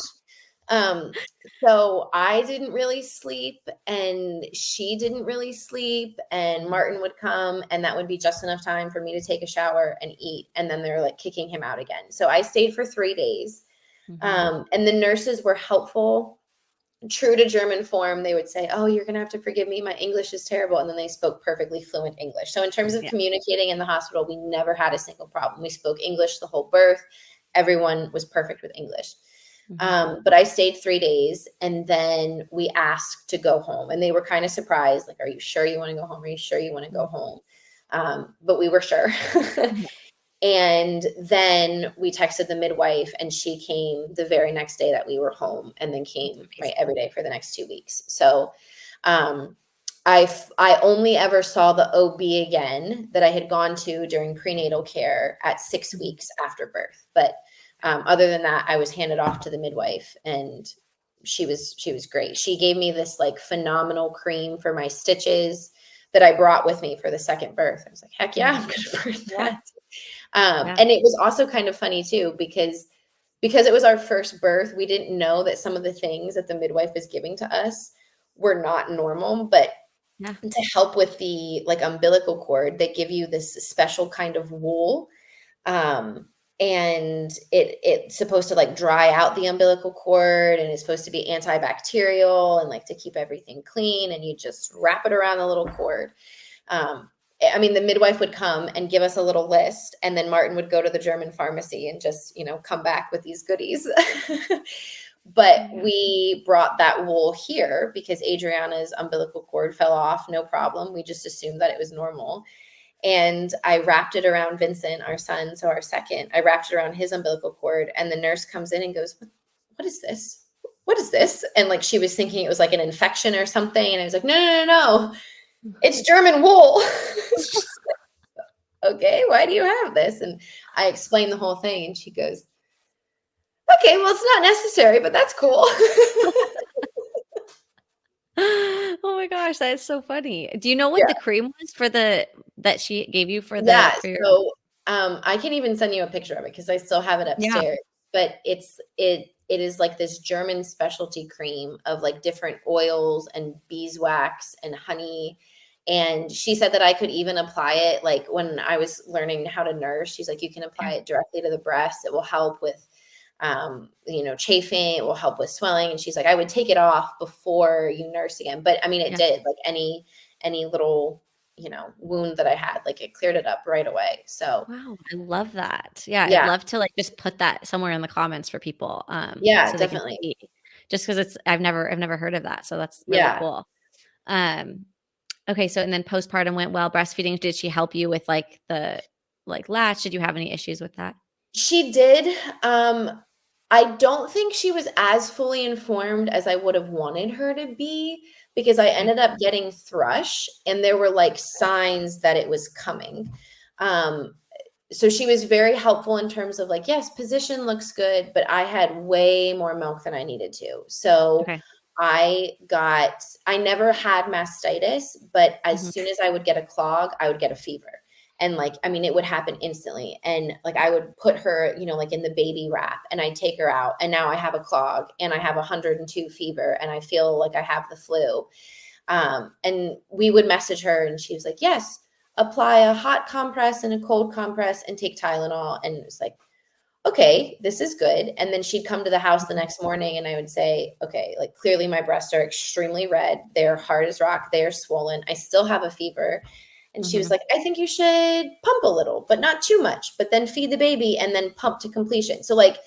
B: So I didn't really sleep, and she didn't really sleep, and Martin would come, and that would be just enough time for me to take a shower and eat. And then they're like kicking him out again. So I stayed for 3 days. And the nurses were helpful. True to German form, they would say, oh, you're going to have to forgive me. My English is terrible. And then they spoke perfectly fluent English. So in terms of communicating in the hospital, we never had a single problem. We spoke English the whole birth. Everyone was perfect with English. But I stayed 3 days, and then we asked to go home, and they were kind of surprised. Like, are you sure you want to go home? Are you sure you want to go home? But we were sure. And then we texted the midwife, and she came the very next day that we were home, and then came right every day for the next 2 weeks. So I only ever saw the OB again that I had gone to during prenatal care at 6 weeks after birth. But other than that, I was handed off to the midwife, and she was great. She gave me this like phenomenal cream for my stitches that I brought with me for the second birth. I was like, heck yeah, I'm going to birth that. And it was also kind of funny too, because it was our first birth, we didn't know that some of the things that the midwife was giving to us were not normal. But to help with the like umbilical cord, they give you this special kind of wool. and it's supposed to like dry out the umbilical cord, and it's supposed to be antibacterial and like to keep everything clean, and you just wrap it around the little cord. I mean, the midwife would come and give us a little list, and then Martin would go to the German pharmacy and just, come back with these goodies. But we brought that wool here because Adriana's umbilical cord fell off. No problem. We just assumed that it was normal. And I wrapped it around Vincent, our son, so our second. I wrapped it around his umbilical cord, and the nurse comes in and goes, "What is this? What is this?" And like she was thinking it was like an infection or something. And I was like, no. It's German wool. Okay, why do you have this? And I explained the whole thing, and she goes, "Okay, well, it's not necessary, but that's cool."
A: Oh my gosh, that is so funny. Do you know what the cream was that she gave you for for your
B: so I can even send you a picture of it because I still have it upstairs. But it is like this German specialty cream of like different oils and beeswax and honey. And she said that I could even apply it like when I was learning how to nurse. She's like, you can apply it directly to the breast. It will help with chafing. It will help with swelling. And she's like, I would take it off before you nurse again. But I mean, it did, like any little, wound that I had, like it cleared it up right away. So
A: wow, I love that. Yeah. I'd love to like just put that somewhere in the comments for people. So
B: definitely.
A: they can see. Just because I've never heard of that. So that's really cool. Okay. So, and then postpartum went well. Breastfeeding, did she help you with like the latch? Did you have any issues with that?
B: She did. I don't think she was as fully informed as I would have wanted her to be, because I ended up getting thrush, and there were like signs that it was coming. So she was very helpful in terms of like, yes, position looks good, but I had way more milk than I needed to. So I never had mastitis, but as soon as I would get a clog, I would get a fever. And like, I mean, it would happen instantly. And like, I would put her, like in the baby wrap, and I'd take her out, and now I have a clog, and I have 102 fever, and I feel like I have the flu. And we would message her, and she was like, yes, apply a hot compress and a cold compress and take Tylenol. And it was like, okay, this is good. And then she'd come to the house the next morning, and I would say, okay, like clearly my breasts are extremely red. They're hard as rock. They're swollen. I still have a fever. And she was like, I think you should pump a little, but not too much, but then feed the baby and then pump to completion. So like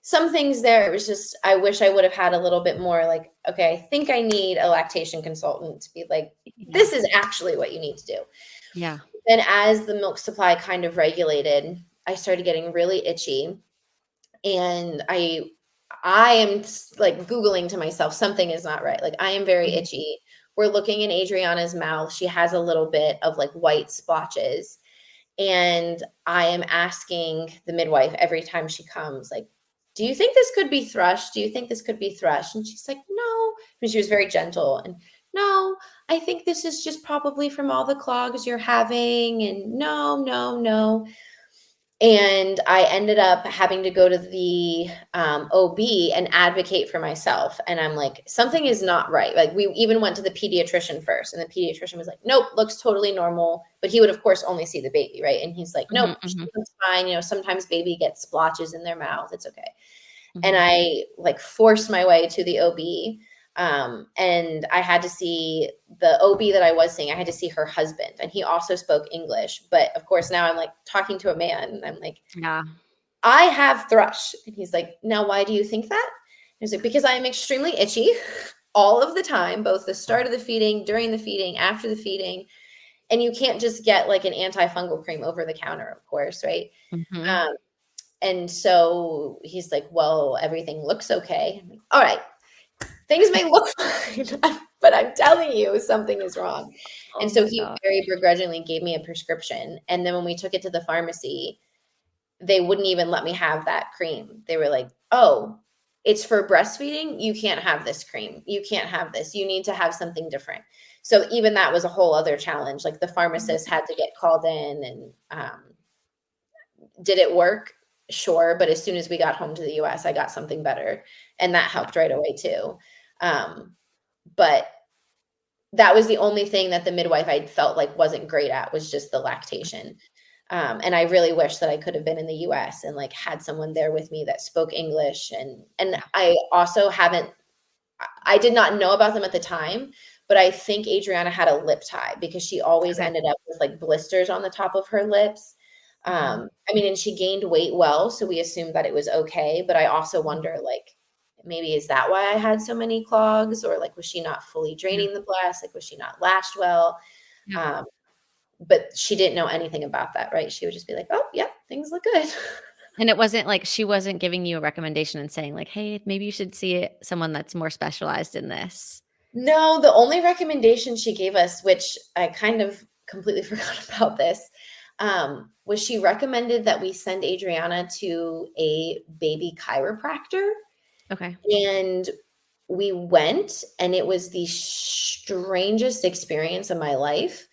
B: some things there, it was just, I wish I would have had a little bit more like, okay, I think I need a lactation consultant to be like, this is actually what you need to do.
A: Yeah.
B: Then as the milk supply kind of regulated, I started getting really itchy, and I am like Googling to myself, something is not right. Like I am very itchy. We're looking in Adriana's mouth. She has a little bit of like white splotches. And I am asking the midwife every time she comes, like, do you think this could be thrush? Do you think this could be thrush? And she's like, no. And she was very gentle. And no, I think this is just probably from all the clogs you're having. And no. And I ended up having to go to the OB and advocate for myself. And I'm like, something is not right. Like we even went to the pediatrician first, and the pediatrician was like, nope, looks totally normal. But he would, of course, only see the baby, right? And he's like, nope, she looks fine. Sometimes baby gets splotches in their mouth. It's okay. And I like forced my way to the OB. And I had to see the OB that I was seeing. I had to see her husband, and he also spoke English. But of course, now I'm like talking to a man, and I'm like, I have thrush. And he's like, now, why do you think that? And he's like, because I am extremely itchy all of the time, both the start of the feeding, during the feeding, after the feeding. And you can't just get like an antifungal cream over the counter, of course, right? And so he's like, well, everything looks okay. I'm like, all right. Things may look fine, but I'm telling you something is wrong. And so he very begrudgingly gave me a prescription. And then when we took it to the pharmacy, they wouldn't even let me have that cream. They were like, oh, it's for breastfeeding. You can't have this cream. You can't have this. You need to have something different. So even that was a whole other challenge. Like the pharmacist had to get called in, and did it work? Sure. But as soon as we got home to the US, I got something better. And that helped right away too. But that was the only thing that the midwife I felt like wasn't great at, was just the lactation. And I really wish that I could have been in the US and like had someone there with me that spoke English. And I also I did not know about them at the time, but I think Adriana had a lip tie because she always ended up with like blisters on the top of her lips. I mean, and she gained weight well, so we assumed that it was okay. But I also wonder, like, maybe is that why I had so many clogs, or like, was she not fully draining the blast? Like, was she not latched well? But she didn't know anything about that, right? She would just be like, "Oh, yeah, things look good."
A: And it wasn't like she wasn't giving you a recommendation and saying like, "Hey, maybe you should see someone that's more specialized in this."
B: No, the only recommendation she gave us, which I kind of completely forgot about this, was she recommended that we send Adriana to a baby chiropractor.
A: Okay.
B: And we went, and it was the strangest experience of my life.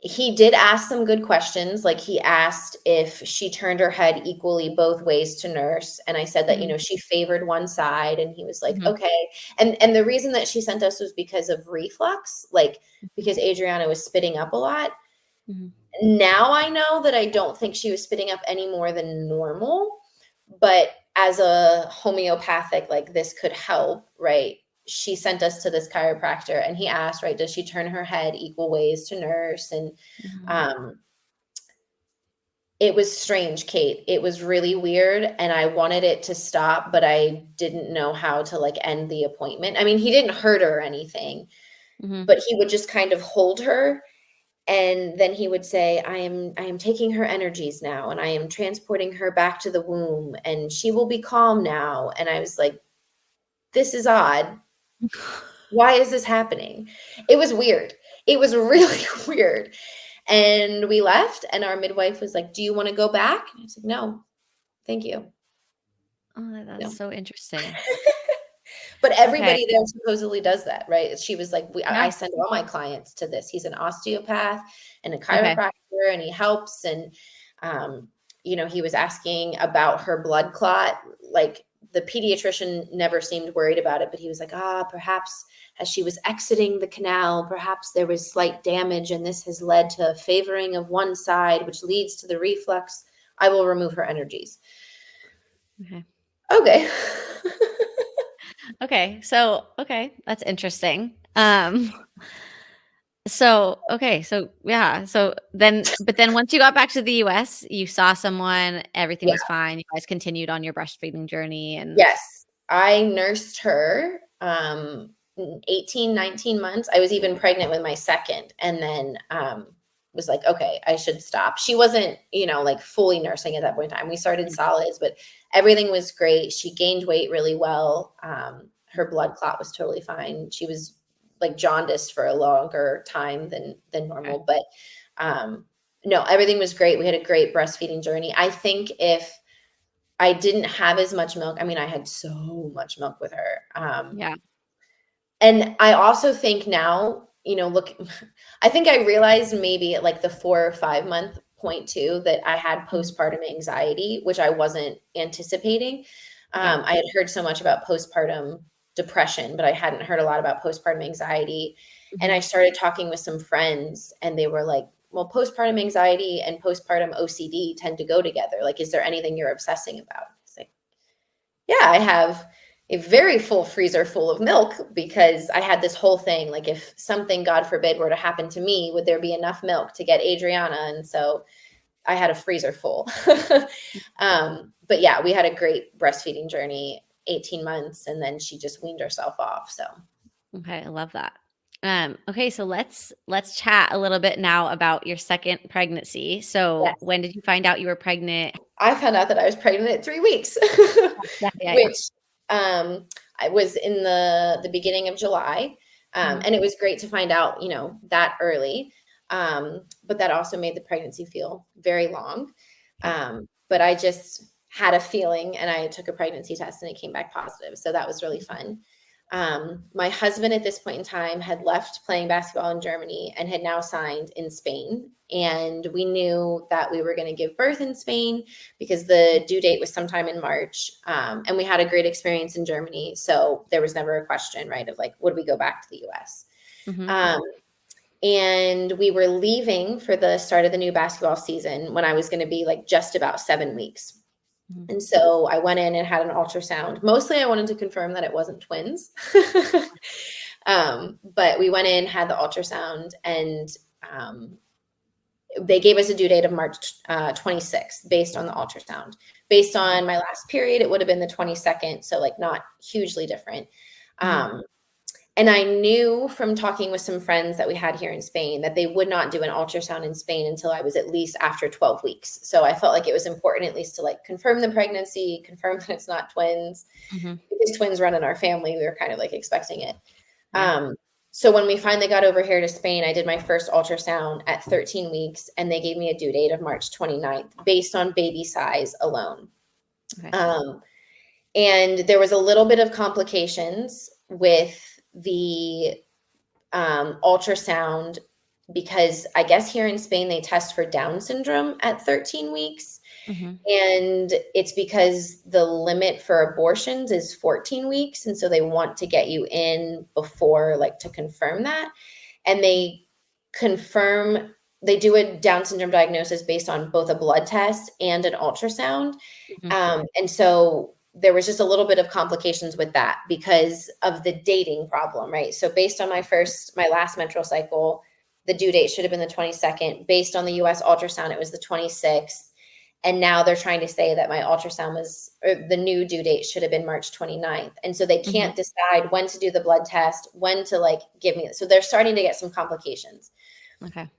B: He did ask some good questions. Like, he asked if she turned her head equally both ways to nurse. And I said that, she favored one side. And he was like, okay. And the reason that she sent us was because of reflux, like because Adriana was spitting up a lot. Now I know that I don't think she was spitting up any more than normal, but as a homeopathic, like, this could help, right? She sent us to this chiropractor, and he asked, right, does she turn her head equal ways to nurse? And it was strange, Kate. It was really weird, and I wanted it to stop, but I didn't know how to like end the appointment. I mean, he didn't hurt her or anything, but he would just kind of hold her. And then he would say, I am taking her energies now, and I am transporting her back to the womb, and she will be calm now. And I was like, this is odd. Why is this happening? It was weird. It was really weird. And we left, and our midwife was like, do you want to go back? And I was like, no, thank you.
A: Oh, that's so interesting.
B: But everybody there supposedly does that, right? She was like, I
A: Yeah.
B: send all my clients to this. He's an osteopath and a chiropractor, and he helps. And, he was asking about her blood clot. Like, the pediatrician never seemed worried about it, but he was like, perhaps as she was exiting the canal, perhaps there was slight damage, and this has led to a favoring of one side, which leads to the reflux. I will remove her energies. Okay.
A: So that's interesting. But then once you got back to the US, you saw someone, everything was fine. You guys continued on your breastfeeding journey. And
B: yes, I nursed her 18, 19 months. I was even pregnant with my second, and then was like, okay, I should stop. She wasn't, like fully nursing at that point in time. We started solids, but everything was great. She gained weight really well. Her blood clot was totally fine. She was like jaundiced for a longer time than normal, but no, everything was great. We had a great breastfeeding journey. I think if I didn't have as much milk, I mean, I had so much milk with her. And I also think now, look, I think I realized maybe at like the 4 or 5 month point too, that I had postpartum anxiety, which I wasn't anticipating. I had heard so much about postpartum depression, but I hadn't heard a lot about postpartum anxiety. And I started talking with some friends, and they were like, well, postpartum anxiety and postpartum OCD tend to go together. Like, is there anything you're obsessing about? It's like, yeah, I have a very full freezer full of milk, because I had this whole thing. Like, if something, God forbid, were to happen to me, would there be enough milk to get Adriana? And so I had a freezer full. But yeah, we had a great breastfeeding journey, 18 months, and then she just weaned herself off. So.
A: Okay. I love that. Okay. So let's chat a little bit now about your second pregnancy. So when did you find out you were pregnant?
B: I found out that I was pregnant at 3 weeks, which I was in the beginning of July. And it was great to find out, that early. But that also made the pregnancy feel very long. But I just had a feeling, and I took a pregnancy test, and it came back positive. So that was really fun. My husband at this point in time had left playing basketball in Germany and had now signed in Spain. And we knew that we were going to give birth in Spain because the due date was sometime in March. And we had a great experience in Germany. So there was never a question, right, of like, would we go back to the US? And we were leaving for the start of the new basketball season when I was going to be like just about 7 weeks. And so I went in and had an ultrasound. Mostly I wanted to confirm that it wasn't twins. But we went in, had the ultrasound, and they gave us a due date of March 26th based on the ultrasound. Based on my last period, it would have been the 22nd. So like not hugely different. And I knew from talking with some friends that we had here in Spain that they would not do an ultrasound in Spain until I was at least after 12 weeks. So I felt like it was important at least to like confirm the pregnancy, confirm that it's not twins. Because twins run in our family, we were kind of like expecting it. So when we finally got over here to Spain, I did my first ultrasound at 13 weeks, and they gave me a due date of March 29th based on baby size alone. And there was a little bit of complications with the ultrasound because I guess here in Spain, they test for Down syndrome at 13 weeks. And it's because the limit for abortions is 14 weeks. And so they want to get you in before, like, to confirm that. And they do a Down syndrome diagnosis based on both a blood test and an ultrasound. And so there was just a little bit of complications with that because of the dating problem, right? So based on my last menstrual cycle, the due date should have been the 22nd. Based on the US ultrasound, it was the 26th. And now they're trying to say that my ultrasound the new due date should have been March 29th. And so they can't decide when to do the blood test, when to like give me. So they're starting to get some complications.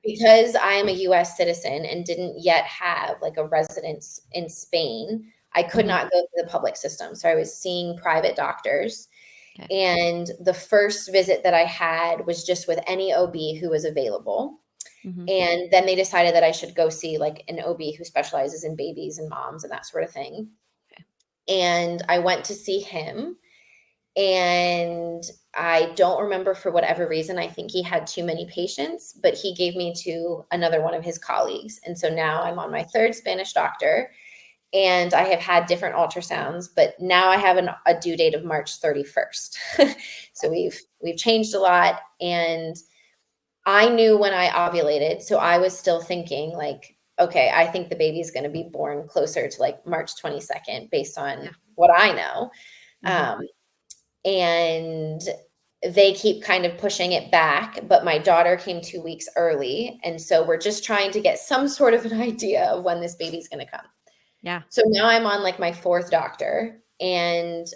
B: Because I am a US citizen and didn't yet have like a residence in Spain, I could not go through the public system. So I was seeing private doctors. And the first visit that I had was just with any OB who was available. And then they decided that I should go see like an OB who specializes in babies and moms and that sort of thing. And I went to see him, and I don't remember for whatever reason, I think he had too many patients, but he gave me to another one of his colleagues. And so now I'm on my third Spanish doctor, and I have had different ultrasounds, but now I have a due date of March 31st. So we've changed a lot. And I knew when I ovulated, so I was still thinking like, okay, I think the baby is going to be born closer to like March 22nd based on what I know. And they keep kind of pushing it back, but my daughter came 2 weeks early. And so we're just trying to get some sort of an idea of when this baby's going to come. So now I'm on like my fourth doctor, and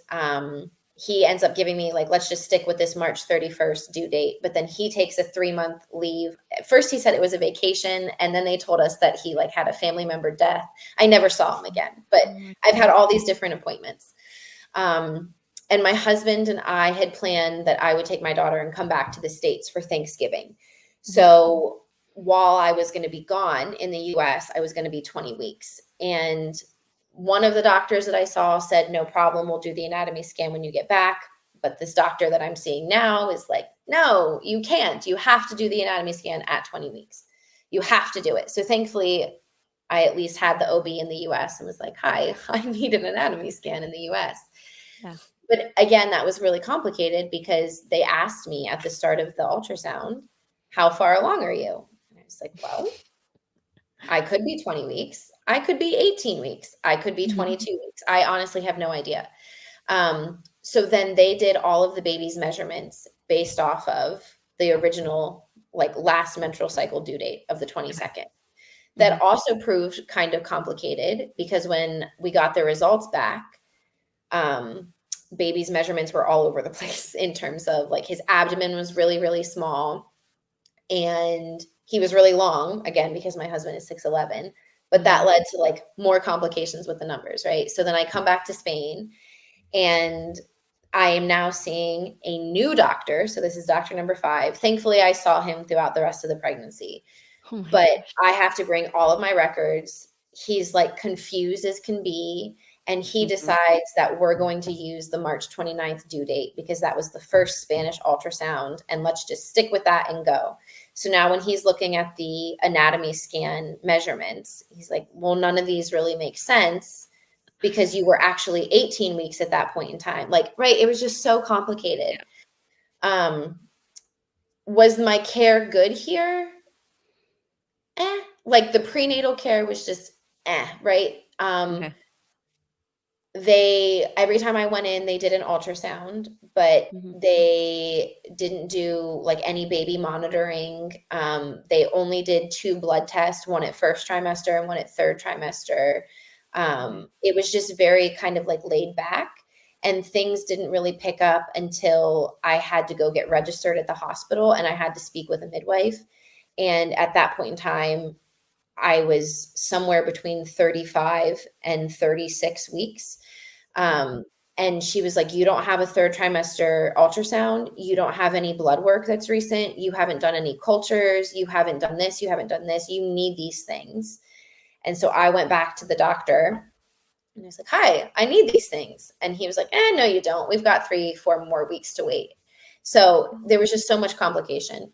B: he ends up giving me like, let's just stick with this March 31st due date. But then he takes a 3-month leave. At first he said it was a vacation. And then they told us that he like had a family member death. I never saw him again, but I've had all these different appointments. And my husband and I had planned that I would take my daughter and come back to the States for Thanksgiving. So while I was going to be gone in the US, I was going to be 20 weeks. And one of the doctors that I saw said, no problem, we'll do the anatomy scan when you get back. But this doctor that I'm seeing now is like, no, you can't. You have to do the anatomy scan at 20 weeks. You have to do it. So thankfully, I at least had the OB in the US and was like, hi, I need an anatomy scan in the US. But again, that was really complicated because they asked me at the start of the ultrasound, how far along are you? And I was like, well, I could be 20 weeks. I could be 18 weeks. I could be 22 weeks. I honestly have no idea. So then they did all of the baby's measurements based off of the original, like last menstrual cycle due date of the 22nd. That also proved kind of complicated because when we got the results back, baby's measurements were all over the place in terms of like his abdomen was really, really small and he was really long, again, because my husband is 6'11", but that led to like more complications with the numbers, right? So then I come back to Spain and I am now seeing a new doctor. So this is doctor number 5. Thankfully, I saw him throughout the rest of the pregnancy, but I have to bring all of my records. He's like confused as can be. And he decides that we're going to use the March 29th due date because that was the first Spanish ultrasound. And let's just stick with that and go. So now when he's looking at the anatomy scan measurements, he's like, well, none of these really make sense because you were actually 18 weeks at that point in time. Like, right. It was just so complicated. Was my care good here? Like the prenatal care was just right?
A: Okay.
B: Every time I went in, they did an ultrasound, but
A: Mhm.
B: they didn't do like any baby monitoring. They only did 2 blood tests, one at first trimester and one at third trimester.
A: Okay.
B: It was just very kind of like laid back, and things didn't really pick up until I had to go get registered at the hospital and I had to speak with a midwife. And at that point in time, I was somewhere between 35 and 36 weeks. Um, and she was like, you don't have a third trimester ultrasound. You don't have any blood work that's recent. You haven't done any cultures. You haven't done this. You haven't done this. You need these things. And so I went back to the doctor and I was like, hi, I need these things. And he was like, no, you don't. We've got 3-4 more weeks to wait. So there was just so much complication.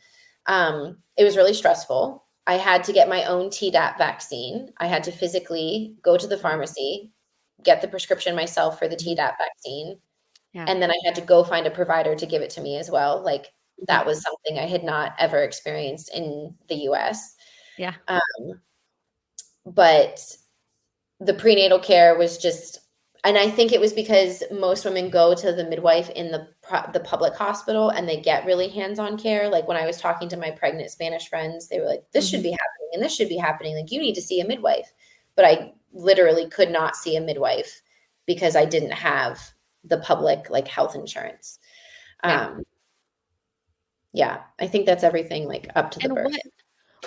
B: It was really stressful. I had to get my own Tdap vaccine. I had to physically go to the pharmacy, get the prescription myself for the Tdap vaccine.
A: Yeah.
B: And then I had to go find a provider to give it to me as well. Like that
A: Mhm.
B: was something I had not ever experienced in the US.
A: Yeah.
B: But the prenatal care was just, and I think it was because most women go to the midwife in the public hospital and they get really hands-on care. Like when I was talking to my pregnant Spanish friends, they were like, this should
A: Mhm.
B: be happening and this should be happening. Like you need to see a midwife. But I literally could not see a midwife because I didn't have the public like health insurance.
A: Yeah.
B: Yeah, I think that's everything like up to the
A: And
B: birth.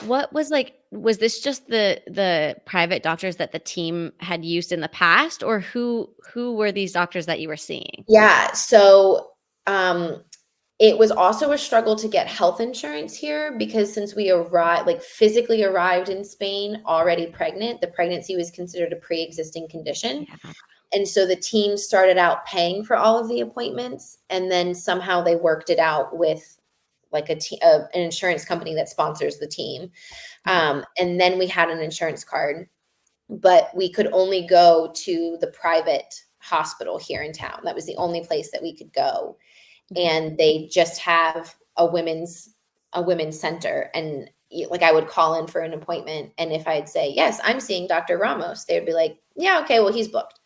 A: what was like, was this just the private doctors that the team had used in the past, or who were these doctors that you were seeing?
B: Yeah, so it was also a struggle to get health insurance here because since we arrived, like physically arrived in Spain already pregnant, the pregnancy was considered a pre-existing condition.
A: Yeah.
B: And so the team started out paying for all of the appointments, and then somehow they worked it out with like an insurance company that sponsors the team.
A: Okay.
B: And then we had an insurance card, but we could only go to the private hospital here in town. That was the only place that we could go.
A: Okay.
B: And they just have a women's center. And like I would call in for an appointment, and if I'd say, yes, I'm seeing Dr. Ramos, they would be like, yeah, okay, well, he's booked.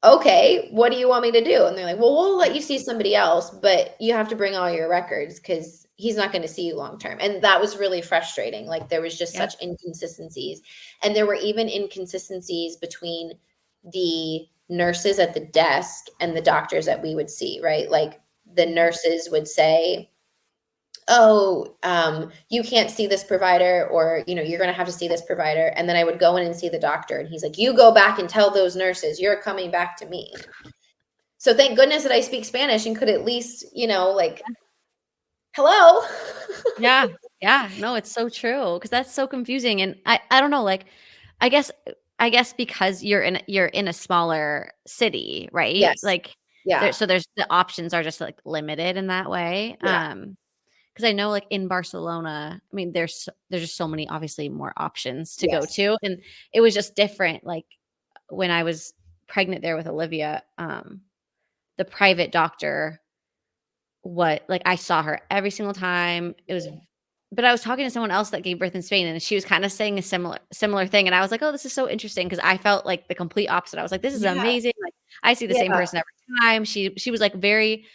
B: Okay, what do you want me to do? And they're like, well, we'll let you see somebody else, but you have to bring all your records because he's not going to see you long term. And that was really frustrating. Like there was just
A: Yeah.
B: such inconsistencies. And there were even inconsistencies between the nurses at the desk and the doctors that we would see, right? Like the nurses would say, oh, you can't see this provider, or, you're going to have to see this provider. And then I would go in and see the doctor, and he's like, you go back and tell those nurses you're coming back to me. So thank goodness that I speak Spanish and could at least, like, hello.
A: Yeah. Yeah. No, it's so true because that's so confusing. And I don't know, like, I guess because you're in a smaller city, right?
B: Yes.
A: Like
B: Yeah.
A: there's the options are just like limited in that way.
B: Yeah.
A: Because I know like in Barcelona, I mean, there's just so many obviously more options to go
B: Yes.
A: to. And it was just different. Like when I was pregnant there with Olivia, the private doctor, what like I saw her every single time. It was, but I was talking to someone else that gave birth in Spain, and she was kind of saying a similar thing, and I was like, oh, this is so interesting because I felt like the complete opposite. I was like, this is
B: Yeah.
A: amazing. Like I see the same
B: Yeah.
A: person every time. She was like very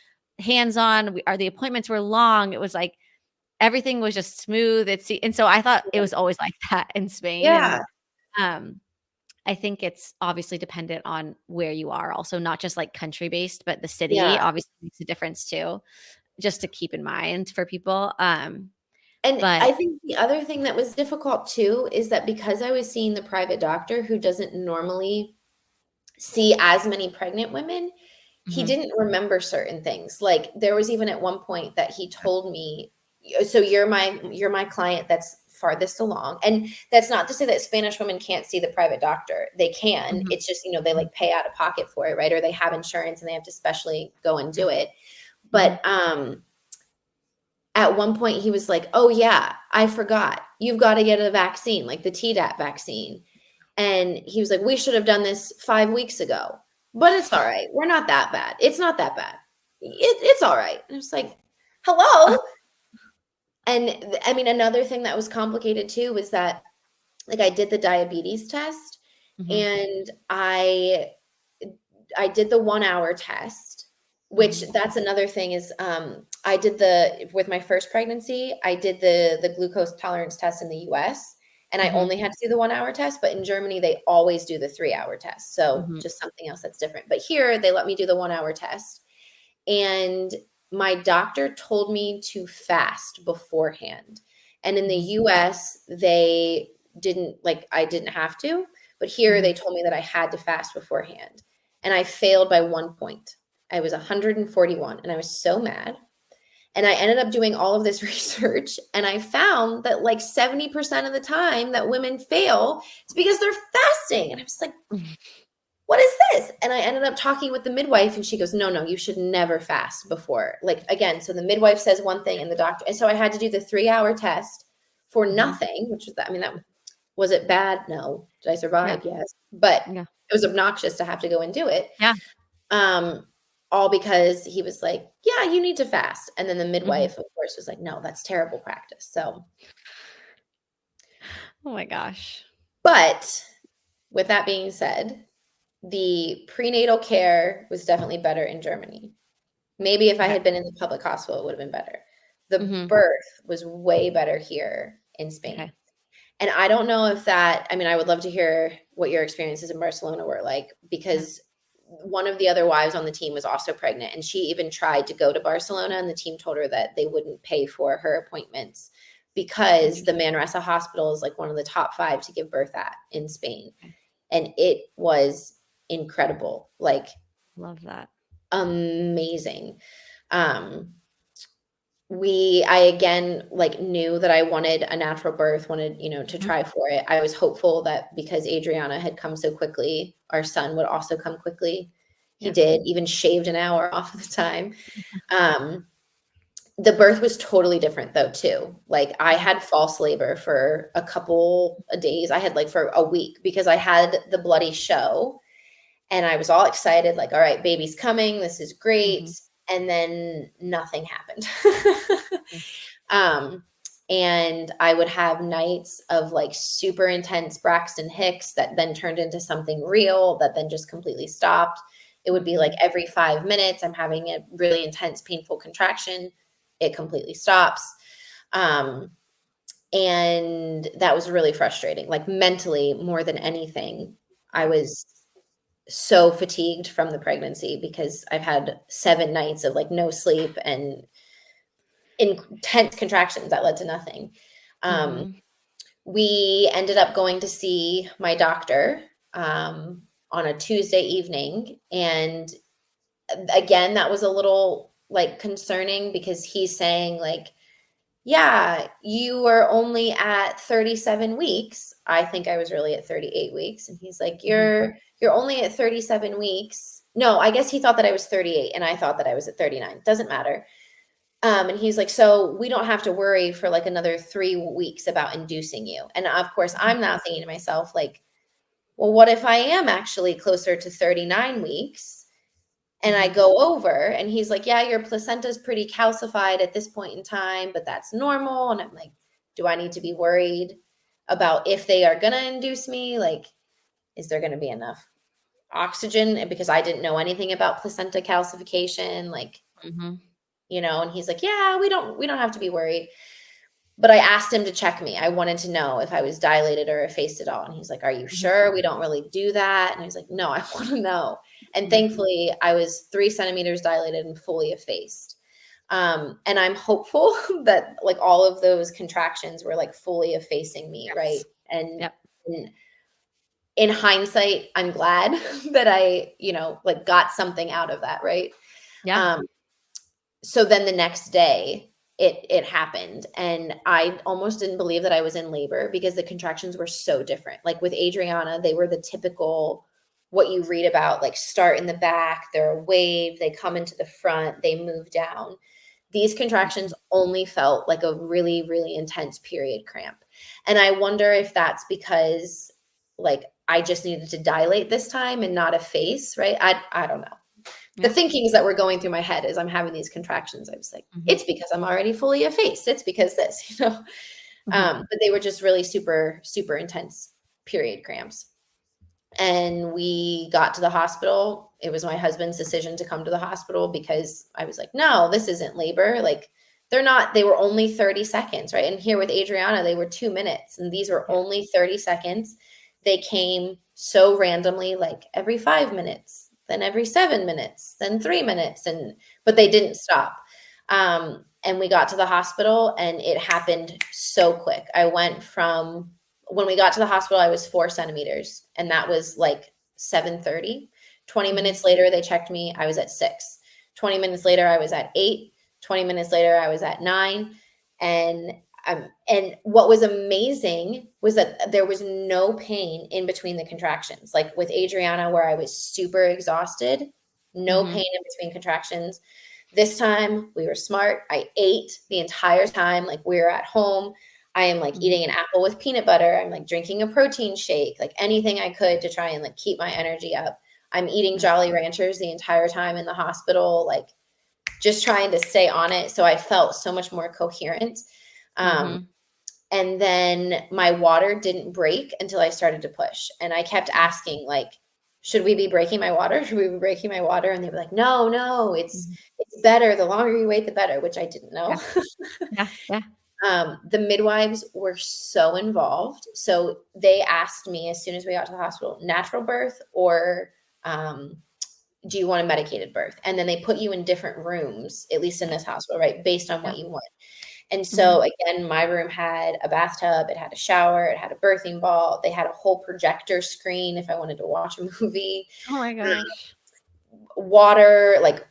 A: hands on. The appointments were long. It was like everything was just smooth. And so I thought it was always like that in Spain, and
B: Yeah.
A: um I think it's obviously dependent on where you are also, not just like country based, but the city
B: Yeah.
A: obviously makes a difference too, just to keep in mind for people.
B: And
A: But
B: I think the other thing that was difficult too is that because I was seeing the private doctor who doesn't normally see as many pregnant women, he
A: mhm,
B: didn't remember certain things. Like there was even at one point that he told me, so you're my client that's farthest along. And that's not to say that Spanish women can't see the private doctor. They can.
A: mhm,
B: It's just, they like pay out of pocket for it, right? Or they have insurance and they have to specially go and do it.
A: mhm.
B: But at one point he was like, oh yeah, I forgot. You've got to get a vaccine, like the Tdap vaccine. And he was like, we should have done this 5 weeks ago, but it's all right. We're not that bad. It's not that bad. It's all right. And it's like, hello. And I mean, another thing that was complicated too was that like I did the diabetes test and I did the 1 hour test, which that's another thing is I did with my first pregnancy, I did the glucose tolerance test in the US and I only had to do the 1 hour test, but in Germany they always do the 3 hour test. So just something else that's different. But here they let me do the 1 hour test. And my doctor told me to fast beforehand. And in the US, they didn't I didn't have to, but here they told me that I had to fast beforehand. And I failed by 1 point. I was 141 and I was so mad. And I ended up doing all of this research and I found that like 70% of the time that women fail, it's because they're fasting. And I was like, what is this? And I ended up talking with the midwife and she goes, no, you should never fast before. Like, again, so the midwife says one thing and the doctor, and so I had to do the 3 hour test for nothing, which was that, I mean, was it bad? No. Did I survive?
A: Yeah.
B: Yes. But it was obnoxious to have to go and do it.
A: Yeah.
B: All because he was like, yeah, you need to fast. And then the midwife, of course, was like, no, that's terrible practice. So.
A: Oh my gosh.
B: But with that being said, the prenatal care was definitely better in Germany. Maybe if I had been in the public hospital, it would have been better. The birth was way better here in Spain. Okay. And I don't know if I would love to hear what your experiences in Barcelona were like, because one of the other wives on the team was also pregnant and she even tried to go to Barcelona and the team told her that they wouldn't pay for her appointments because the Manresa hospital is like one of the top 5 to give birth at in Spain. And it was incredible. Like,
A: love that.
B: Amazing. I again, like knew that I wanted a natural birth, wanted, to try for it. I was hopeful that because Adriana had come so quickly, our son would also come quickly. He did, even shaved an hour off of the time. The birth was totally different though, too. Like I had false labor for a couple of days. I had like for a week because I had the bloody show and I was all excited. Like, all right, baby's coming. This is great. And then nothing happened. And I would have nights of like super intense Braxton Hicks that then turned into something real that then just completely stopped. It would be like every 5 minutes, I'm having a really intense, painful contraction. It completely stops. And that was really frustrating, like mentally more than anything. I was so fatigued from the pregnancy because I've had 7 nights of like no sleep and intense contractions that led to nothing. We ended up going to see my doctor on a Tuesday evening. And again, that was a little like concerning because he's saying like, yeah, you were only at 37 weeks. I think I was really at 38 weeks. And he's like, you're only at 37 weeks. No, I guess he thought that I was 38 and I thought that I was at 39. Doesn't matter. And he's like, so we don't have to worry for like another 3 weeks about inducing you. And of course, I'm now thinking to myself, like, well, what if I am actually closer to 39 weeks and I go over? And he's like, yeah, your placenta is pretty calcified at this point in time, but that's normal. And I'm like, do I need to be worried about if they are going to induce me? Like, is there going to be enough oxygen? And because I didn't know anything about placenta calcification, like, and he's like, yeah, we don't have to be worried. But I asked him to check me. I wanted to know if I was dilated or effaced at all. And he's like, are you sure? We don't really do that. And I was like, no, I want to know. And thankfully I was 3 centimeters dilated and fully effaced. And I'm hopeful that like all of those contractions were like fully effacing me. Right. And in hindsight, I'm glad that I, like got something out of that. Right.
A: Yeah.
B: So then the next day it happened and I almost didn't believe that I was in labor because the contractions were so different. Like with Adriana, they were the typical, what you read about, like start in the back, they're a wave, they come into the front, they move down. These contractions only felt like a really, really intense period cramp. And I wonder if that's because like I just needed to dilate this time and not efface, right? I don't know. the thinkings that were going through my head as I'm having these contractions. I was like, it's because I'm already fully effaced. It's because this, but they were just really super, super intense period cramps. And we got to the hospital. It was my husband's decision to come to the hospital because I was like, no, this isn't labor. Like they were only 30 seconds, right? And here with Adriana, they were 2 minutes and these were only 30 seconds. They came so randomly, like every 5 minutes, then every 7 minutes, then 3 minutes. But they didn't stop. And we got to the hospital and it happened so quick. When we got to the hospital, I was 4 centimeters and that was like 7:30. 20 minutes later, they checked me. I was at 6. 20 minutes later, I was at 8. 20 minutes later, I was at 9. And what was amazing was that there was no pain in between the contractions. Like with Adriana, where I was super exhausted, no pain in between contractions. This time we were smart. I ate the entire time. Like we were at home. I am like eating an apple with peanut butter. I'm like drinking a protein shake, like anything I could to try and like keep my energy up. I'm eating Jolly Ranchers the entire time in the hospital, like just trying to stay on it. So I felt so much more coherent. And then my water didn't break until I started to push. And I kept asking, like, should we be breaking my water? Should we be breaking my water? And they were like, no, it's better. The longer you wait, the better, which I didn't know.
A: Yeah.
B: The midwives were so involved. So they asked me as soon as we got to the hospital, natural birth or do you want a medicated birth? And then they put you in different rooms, at least in this hospital, right? Based on what you want. And so again, my room had a bathtub, it had a shower, it had a birthing ball. They had a whole projector screen if I wanted to watch a movie.
A: Oh my gosh.
B: Water, like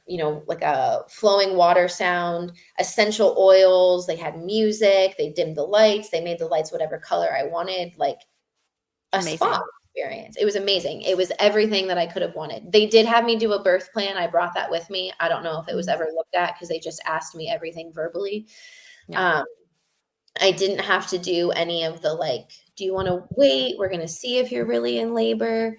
B: a flowing water sound, essential oils. They had music. They dimmed the lights. They made the lights whatever color I wanted, like a spa experience. It was amazing. It was everything that I could have wanted. They did have me do a birth plan. I brought that with me. I don't know if it was ever looked at because they just asked me everything verbally. Yeah. I didn't have to do any of the like, do you want to wait? We're going to see if you're really in labor.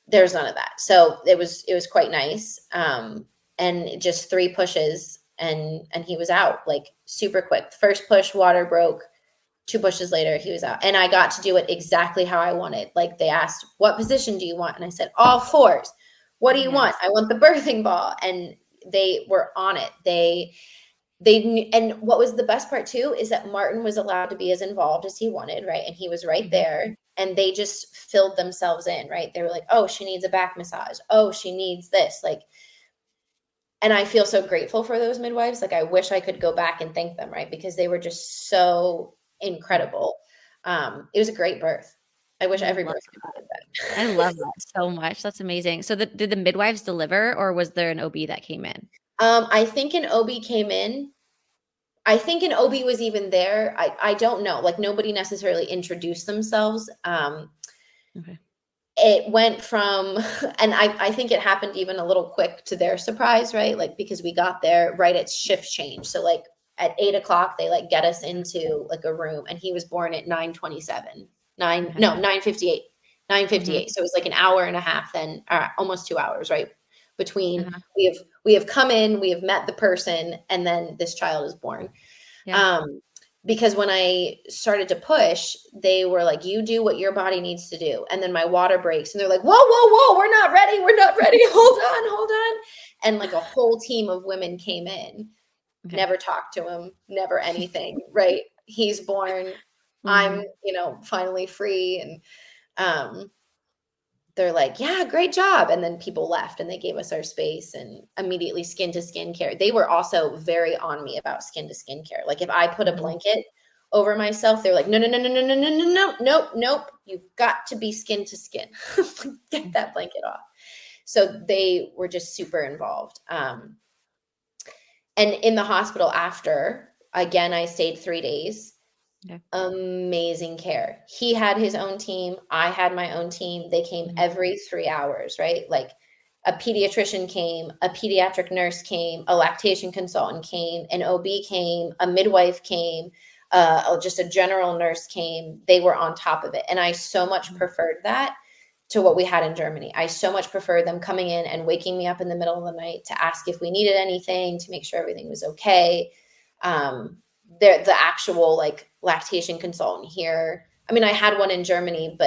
B: There's none of that. So it was quite nice. And just 3 pushes and he was out like super quick. First push, water broke. 2 pushes later, he was out. And I got to do it exactly how I wanted. Like they asked, what position do you want? And I said, all 4s. What do you want? I want the birthing ball. And they were on it. And what was the best part too, is that Martin was allowed to be as involved as he wanted. Right. And he was right there and they just filled themselves in. Right. They were like, oh, she needs a back massage. Oh, she needs this. Like, and I feel so grateful for those midwives. Like, I wish I could go back and thank them. Right. Because they were just so incredible. It was a great birth. I wish every birth could do that.
A: I love that so much. That's amazing. So did the midwives deliver or was there an OB that came in?
B: I think an OB came in. I think an OB was even there. I don't know. Like nobody necessarily introduced themselves. It went from, and I think it happened even a little quick to their surprise, right? Like because we got there right at shift change. So like at 8:00, they like get us into like a room and he was born at 9:28. 9:58. So it was like an hour and a half then, almost 2 hours, right? Between we have come in, we have met the person, and then this child is born. Because when I started to push, they were like, you do what your body needs to do. And then my water breaks and they're like, whoa, we're not ready. Hold on. And like a whole team of women came in, never talked to him, never anything, right? He's born. I'm, finally free. And, they're like, yeah, great job. And then people left and they gave us our space and immediately skin to skin care. They were also very on me about skin to skin care. Like if I put a blanket over myself, they're like, no. Nope. You've got to be skin to skin. Get that blanket off. So they were just super involved. And in the hospital after, again, I stayed 3 days. Amazing care. He had his own team. I had my own team. They came every 3 hours, right? Like a pediatrician came, a pediatric nurse came, a lactation consultant came, an OB came, a midwife came, just a general nurse came. They were on top of it. And I so much preferred that to what we had in Germany. I so much preferred them coming in and waking me up in the middle of the night to ask if we needed anything, to make sure everything was okay. The actual like lactation consultant here. I mean, I had one in Germany,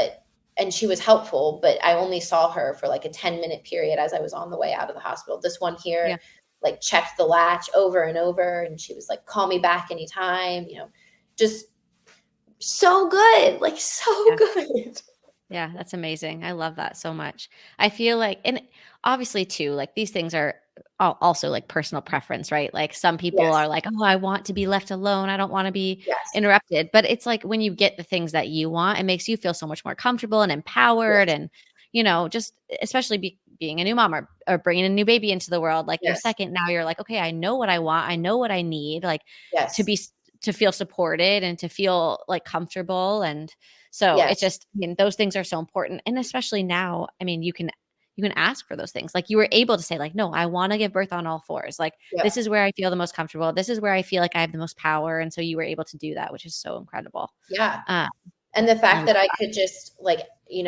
B: and she was helpful, but I only saw her for like a 10-minute period as I was on the way out of the hospital. This one here, like checked the latch over and over. And she was like, call me back anytime, just so good. Like so good.
A: Yeah, that's amazing. I love that so much. I feel like, and obviously too, like these things are also like personal preference, right? Like some people
B: Yes.
A: are like, oh, I want to be left alone. I don't want to be
B: Yes.
A: interrupted. But it's like when you get the things that you want, it makes you feel so much more comfortable and empowered.
B: Yes.
A: And, just especially being a new mom or bringing a new baby into the world, like your
B: Yes.
A: second, now you're like, okay, I know what I want. I know what I need, like
B: Yes.
A: to feel supported and to feel like comfortable. And so it's
B: Yes.
A: just, those things are so important. And especially now, you can ask for those things. Like you were able to say like, no, I want to give birth on all fours. Like this
B: Yep.
A: is where I feel the most comfortable. This is where I feel like I have the most power. And so you were able to do that, which is so incredible.
B: Yeah.
A: Um,
B: And the
A: I
B: fact
A: love
B: that I
A: that.
B: could just like,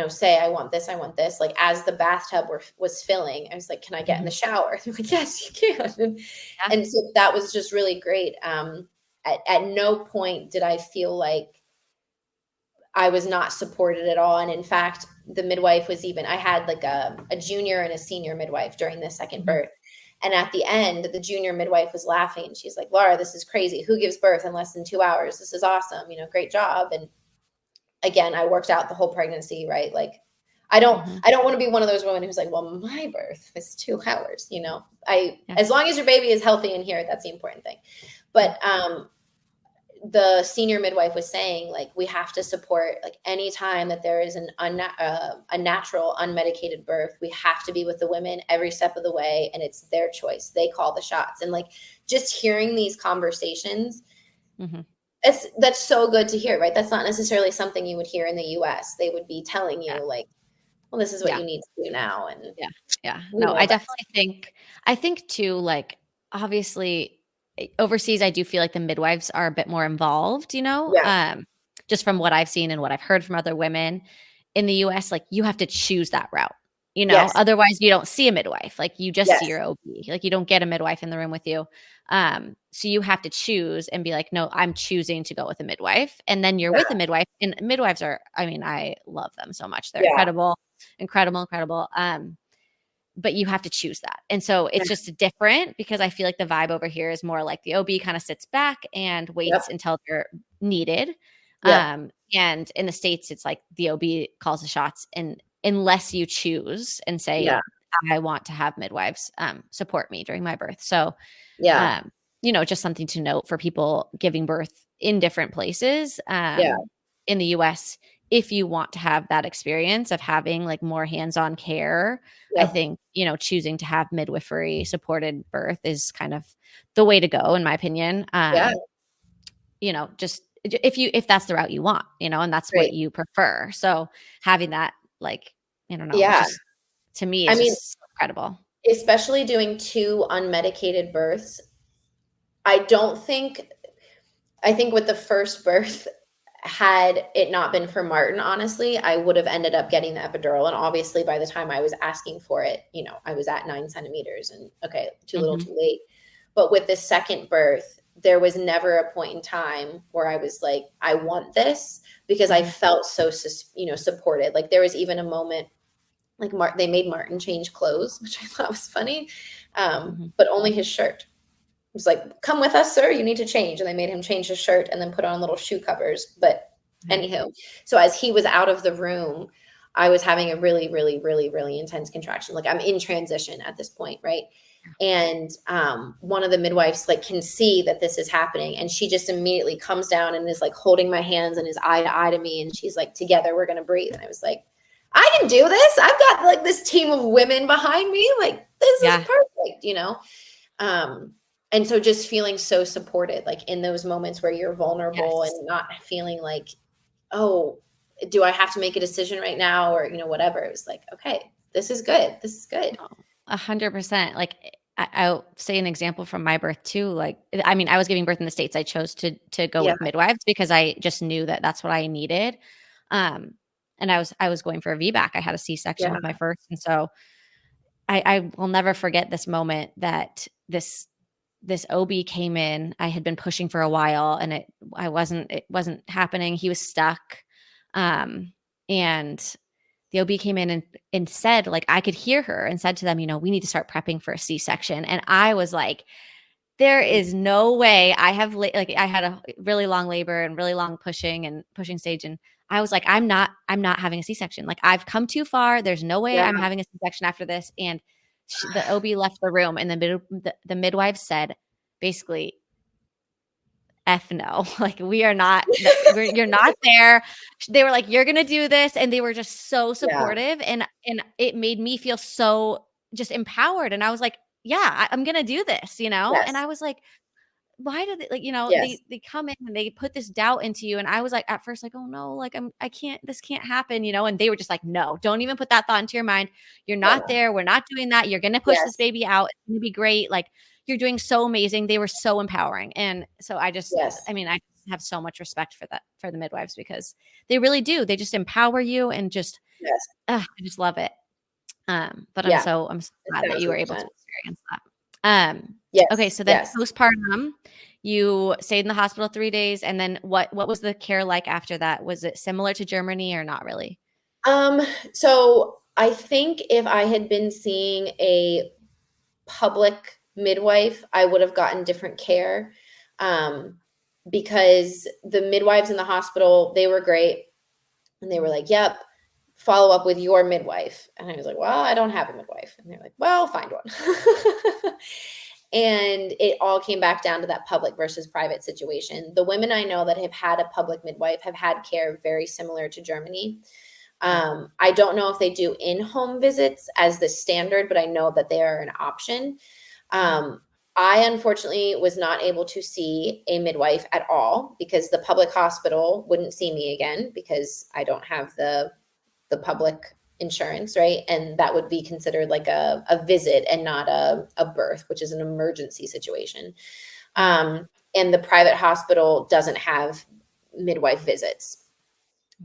B: say, I want this, like as the bathtub was filling, I was like, can I get in the shower? They're like, yes, you can.
A: Yeah.
B: And so that was just really great. At no point did I feel like I was not supported at all. And in fact, the midwife was I had like a junior and a senior midwife during the second birth. And at the end, the junior midwife was laughing. She's like, Laura, this is crazy. Who gives birth in less than 2 hours? This is awesome. Great job. And again, I worked out the whole pregnancy, right? Like I don't want to be one of those women who's like, well, my birth is 2 hours, as long as your baby is healthy in here, that's the important thing. But the senior midwife was saying, like, we have to support, like, anytime that there is a natural unmedicated birth, we have to be with the women every step of the way. And it's their choice. They call the shots. And like, just hearing these conversations, that's so good to hear, right? That's not necessarily something you would hear in the US. They would be telling you like, well, this is what you need to do now. And
A: no, I think too, like, obviously overseas, I do feel like the midwives are a bit more involved, just from what I've seen and what I've heard from other women. In the US, like you have to choose that route,
B: Yes.
A: otherwise you don't see a midwife. Like you just see
B: Yes.
A: your OB, like you don't get a midwife in the room with you. So you have to choose and be like, no, I'm choosing to go with a midwife. And then you're with a midwife, and midwives are, I love them so much. They're incredible. But you have to choose that. And so it's just different, because I feel like the vibe over here is more like the OB kind of sits back and waits until they're needed. And in the States, it's like the OB calls the shots, and unless you choose and say, I want to have midwives support me during my birth. So, just something to note for people giving birth in different places. In the US, if you want to have that experience of having like more hands-on care, I think, choosing to have midwifery supported birth is kind of the way to go, in my opinion. Just if that's the route you want, and that's what you prefer. So having that, like, I don't know, just, to me, is just incredible.
B: Especially doing 2 unmedicated births. I think with the first birth, had it not been for Martin, honestly, I would have ended up getting the epidural. And obviously by the time I was asking for it, I was at 9 centimeters, and okay, too little, too late. But with the second birth, there was never a point in time where I was like, I want this, because I felt so, supported. Like there was even a moment, like they made Martin change clothes, which I thought was funny. But only his shirt. It was like, come with us, sir, you need to change. And they made him change his shirt and then put on little shoe covers. But anywho, so as he was out of the room, I was having a really, really, really, really intense contraction. Like I'm in transition at this point, right? And one of the midwives like can see that this is happening, and she just immediately comes down and is like holding my hands and is eye to eye to me, and she's like, together we're gonna breathe. And I was like, I can do this. I've got like this team of women behind me. Like this is perfect, and so just feeling so supported, like in those moments where you're vulnerable and not feeling like, oh, do I have to make a decision right now, or whatever. It was like, okay, this is good. This is good.
A: 100%. Like I'll say an example from my birth too. Like, I was giving birth in the States. I chose to go with midwives because I just knew that that's what I needed. and I was going for a VBAC. I had a C-section
B: Yeah.
A: with my first. And so I will never forget this moment that this OB came in. I had been pushing for a while and it wasn't happening. He was stuck. And the OB came in and said, like, I could hear her and said to them, we need to start prepping for a C-section. And I was like, there is no way. I had a really long labor and really long pushing stage. And I was like, I'm not having a C-section. Like, I've come too far. There's no way I'm having a C-section after this. And the OB left the room, and the midwife said, basically, F no, like, you're not there. They were like, you're going to do this. And they were just so supportive. And it made me feel so just empowered. And I was like, yeah, I'm going to do this, And I was like, why did they, like, they come in and they put this doubt into you. And I was like, at first, like, oh no, like, this can't happen, and they were just like, no, don't even put that thought into your mind. You're not there. We're not doing that. You're going to push this baby out. It's going to be great. Like, you're doing so amazing. They were so empowering. And so I have so much respect for the midwives, because they really do. They just empower you and just, I just love it. But I'm so glad that you were able to experience that. Okay. So then postpartum, you stayed in the hospital 3 days. And then what was the care like after that? Was it similar to Germany or not really?
B: So I think if I had been seeing a public midwife, I would have gotten different care. Because the midwives in the hospital, they were great. And they were like, yep, follow up with your midwife. And I was like, well, I don't have a midwife. And they're like, well, find one. And it all came back down to that public versus private situation. The women I know that have had a public midwife have had care very similar to Germany. I don't know if they do in-home visits as the standard, but I know that they are an option. I unfortunately was not able to see a midwife at all because the public hospital wouldn't see me again because I don't have the public insurance, right? And that would be considered like a visit and not a birth, which is an emergency situation. And the private hospital doesn't have midwife visits.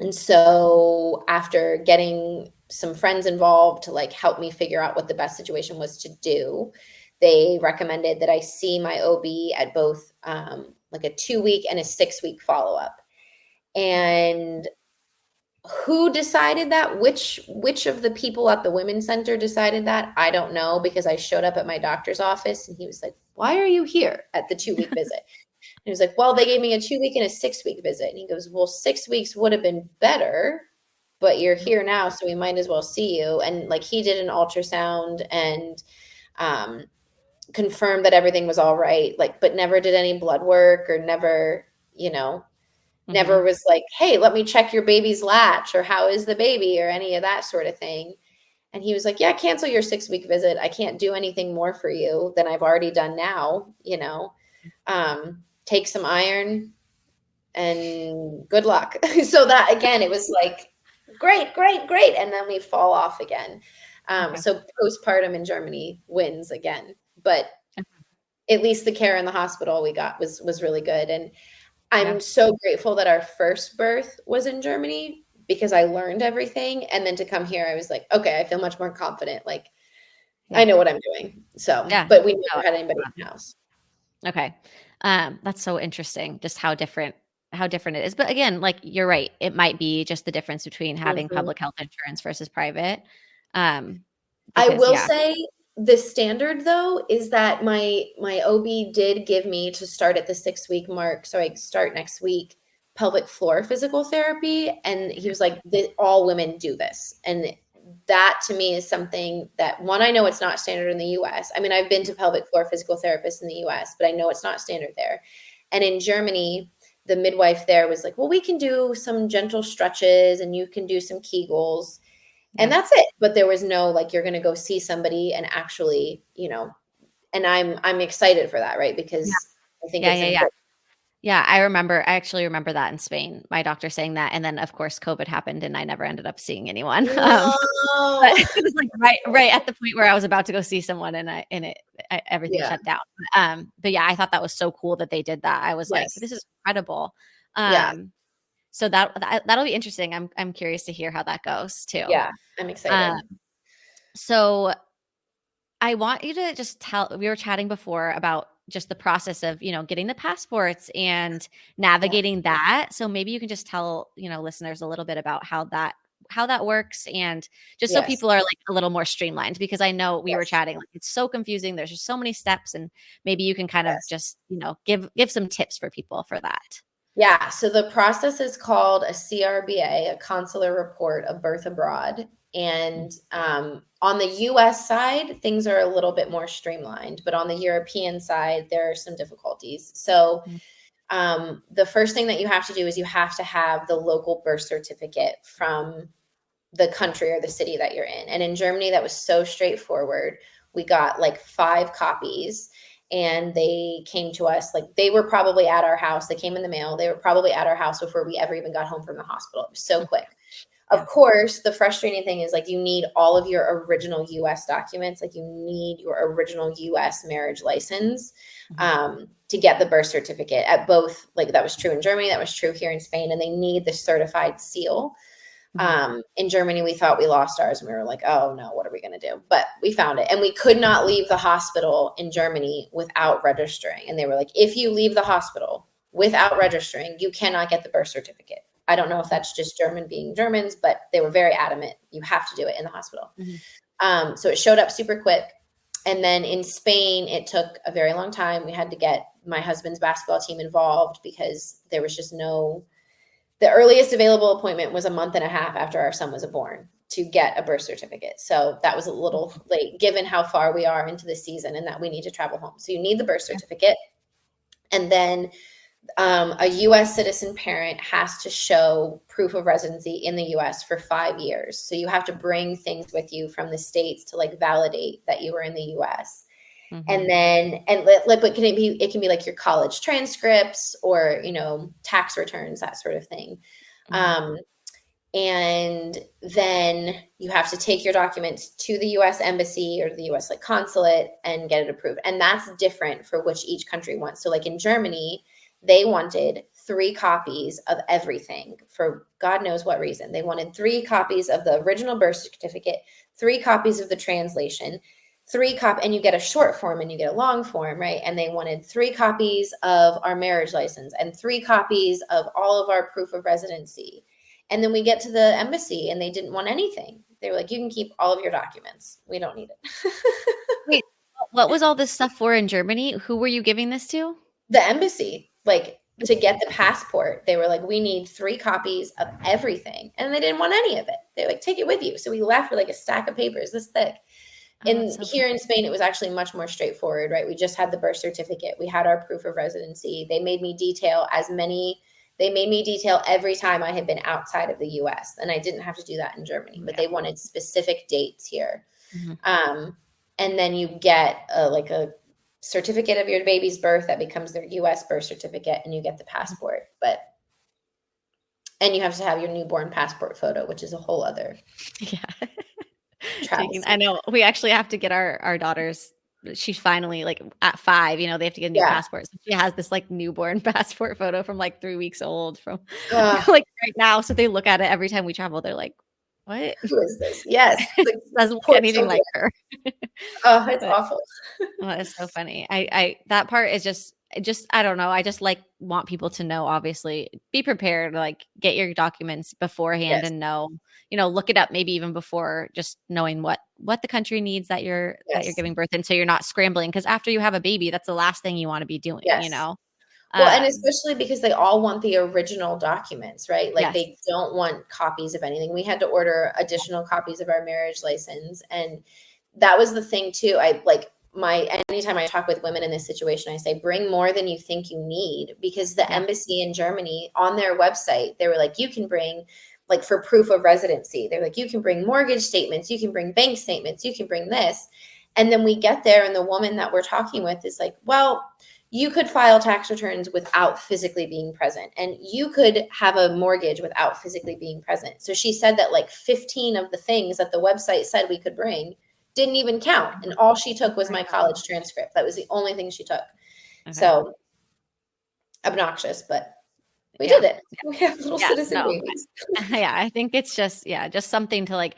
B: And so after getting some friends involved to like help me figure out what the best situation was to do, they recommended that I see my OB at both like a 2-week and a 6-week follow-up. And who decided that? Which of the people at the Women's Center decided that? I don't know, because I showed up at my doctor's office and he was like, why are you here at the 2-week visit? And he was like, well, they gave me a 2-week and a 6-week visit. And he goes, well, 6 weeks would have been better, but you're here now, so we might as well see you. And like, he did an ultrasound and confirmed that everything was all right, like, but never did any blood work or never, never was like, hey, let me check your baby's latch or how is the baby or any of that sort of thing. And he was like, yeah, cancel your 6-week visit. I can't do anything more for you than I've already done now, take some iron and good luck. So that, again, it was like, great. And then we fall off again. So postpartum in Germany wins again, but at least the care in the hospital we got was really good. And I'm so grateful that our first birth was in Germany because I learned everything. And then to come here, I was like, okay, I feel much more confident. Like, I know what I'm doing. So, but we never had anybody in the house.
A: Okay. That's so interesting, just how different it is. But again, like, you're right. It might be just the difference between having public health insurance versus private.
B: I will say the standard though is that my OB did give me to start at the 6-week mark. So I start next week, pelvic floor physical therapy. And he was like, all women do this. And that to me is something that, one, I know it's not standard in the US. I mean, I've been to pelvic floor physical therapists in the US, but I know it's not standard there. And in Germany, the midwife there was like, well, we can do some gentle stretches and you can do some Kegels. And that's it. But there was no, like, you're going to go see somebody and actually, and I'm excited for that. Right. Because I think it's important.
A: Yeah. I actually remember that in Spain, my doctor saying that. And then of course, COVID happened and I never ended up seeing anyone.
B: No.
A: But it was like right at the point where I was about to go see someone and everything shut down. But yeah, I thought that was so cool that they did that. I was like, this is incredible. So that'll be interesting. I'm curious to hear how that goes too.
B: Yeah, I'm excited.
A: So I want you to just we were chatting before about just the process of, getting the passports and navigating that. So maybe you can just tell, listeners a little bit about how that works, and just so
B: Yes.
A: people are like a little more streamlined, because I know we were
B: Yes.
A: chatting, like it's so confusing. There's just so many steps, and maybe you can kind of
B: Yes.
A: just, give some tips for people for that.
B: Yeah. So the process is called a CRBA, a consular report of birth abroad. And on the US side, things are a little bit more streamlined, but on the European side, there are some difficulties. So the first thing that you have to do is you have to have the local birth certificate from the country or the city that you're in. And in Germany, that was so straightforward. We got like 5 copies, and they came to us, like they were probably at our house. They came in the mail. They were probably at our house before we ever even got home from the hospital. It was so quick.
A: Yeah.
B: Of course, the frustrating thing is like you need all of your original US documents. Like you need your original US marriage license to get the birth certificate at both. Like that was true in Germany. That was true here in Spain. And they need the certified seal. In Germany, we thought we lost ours, and we were like, oh no, what are we going to do? But we found it, and we could not leave the hospital in Germany without registering. And they were like, if you leave the hospital without registering, you cannot get the birth certificate. I don't know if that's just German being Germans, but they were very adamant. You have to do it in the hospital. So it showed up super quick. And then in Spain, it took a very long time. We had to get my husband's basketball team involved because there was just the earliest available appointment was a month and a half after our son was born to get a birth certificate. So that was a little late given how far we are into the season and that we need to travel home. So you need the birth certificate. And then a U.S. citizen parent has to show proof of residency in the U.S. for 5 years. So you have to bring things with you from the States to like validate that you were in the U.S. And then, but it can be like your college transcripts or, tax returns, that sort of thing. And then you have to take your documents to the U.S. embassy or the U.S. like consulate and get it approved. And that's different for which each country wants. So like in Germany, they wanted 3 copies of everything for God knows what reason. They wanted 3 copies of the original birth certificate, 3 copies of the translation, and you get a short form and you get a long form, right? And they wanted 3 copies of our marriage license and 3 copies of all of our proof of residency. And then we get to the embassy and they didn't want anything. They were like, you can keep all of your documents. We don't need it.
A: Wait, what was all this stuff for in Germany? Who were you giving this to?
B: The embassy, like to get the passport. They were like, we need 3 copies of everything. And they didn't want any of it. They were like, take it with you. So we left with like a stack of papers this thick. And here in Spain, it was actually much more straightforward, right? We just had the birth certificate. We had our proof of residency. They made me detail every time I had been outside of the US. And I didn't have to do that in Germany, but they wanted specific dates here. And then you get a certificate of your baby's birth that becomes their US birth certificate, and you get the passport. And you have to have your newborn passport photo, which is a whole other
A: I know we actually have to get our daughters. She's finally like at 5, they have to get a new passport. So she has this like newborn passport photo from like 3 weeks old from like right now. So they look at it every time we travel. They're like, what?
B: Who is this? Yes.
A: Like, doesn't look anything like her.
B: Oh, it's awful.
A: Well, it's so funny. I that part is just I don't know. I just like want people to know, obviously, be prepared, like get your documents beforehand and know, look it up maybe even before, just knowing what the country needs that you're giving birth in, so you're not scrambling, because after you have a baby, that's the last thing you want to be doing, Well,
B: and especially because they all want the original documents, right? Like they don't want copies of anything. We had to order additional copies of our marriage license. And that was the thing too. Anytime I talk with women in this situation, I say, bring more than you think you need, because the embassy in Germany on their website, they were like, you can bring like for proof of residency. They're like, you can bring mortgage statements, you can bring bank statements, you can bring this. And then we get there and the woman that we're talking with is like, well, you could file tax returns without physically being present, and you could have a mortgage without physically being present. So she said that like 15 of the things that the website said we could bring didn't even count. And all she took was my college transcript. That was the only thing she took. Okay. So obnoxious, but We
A: Yeah.
B: did it. We have little
A: Yeah.
B: citizen
A: No.
B: babies.
A: Yeah. I think it's just, just something to like,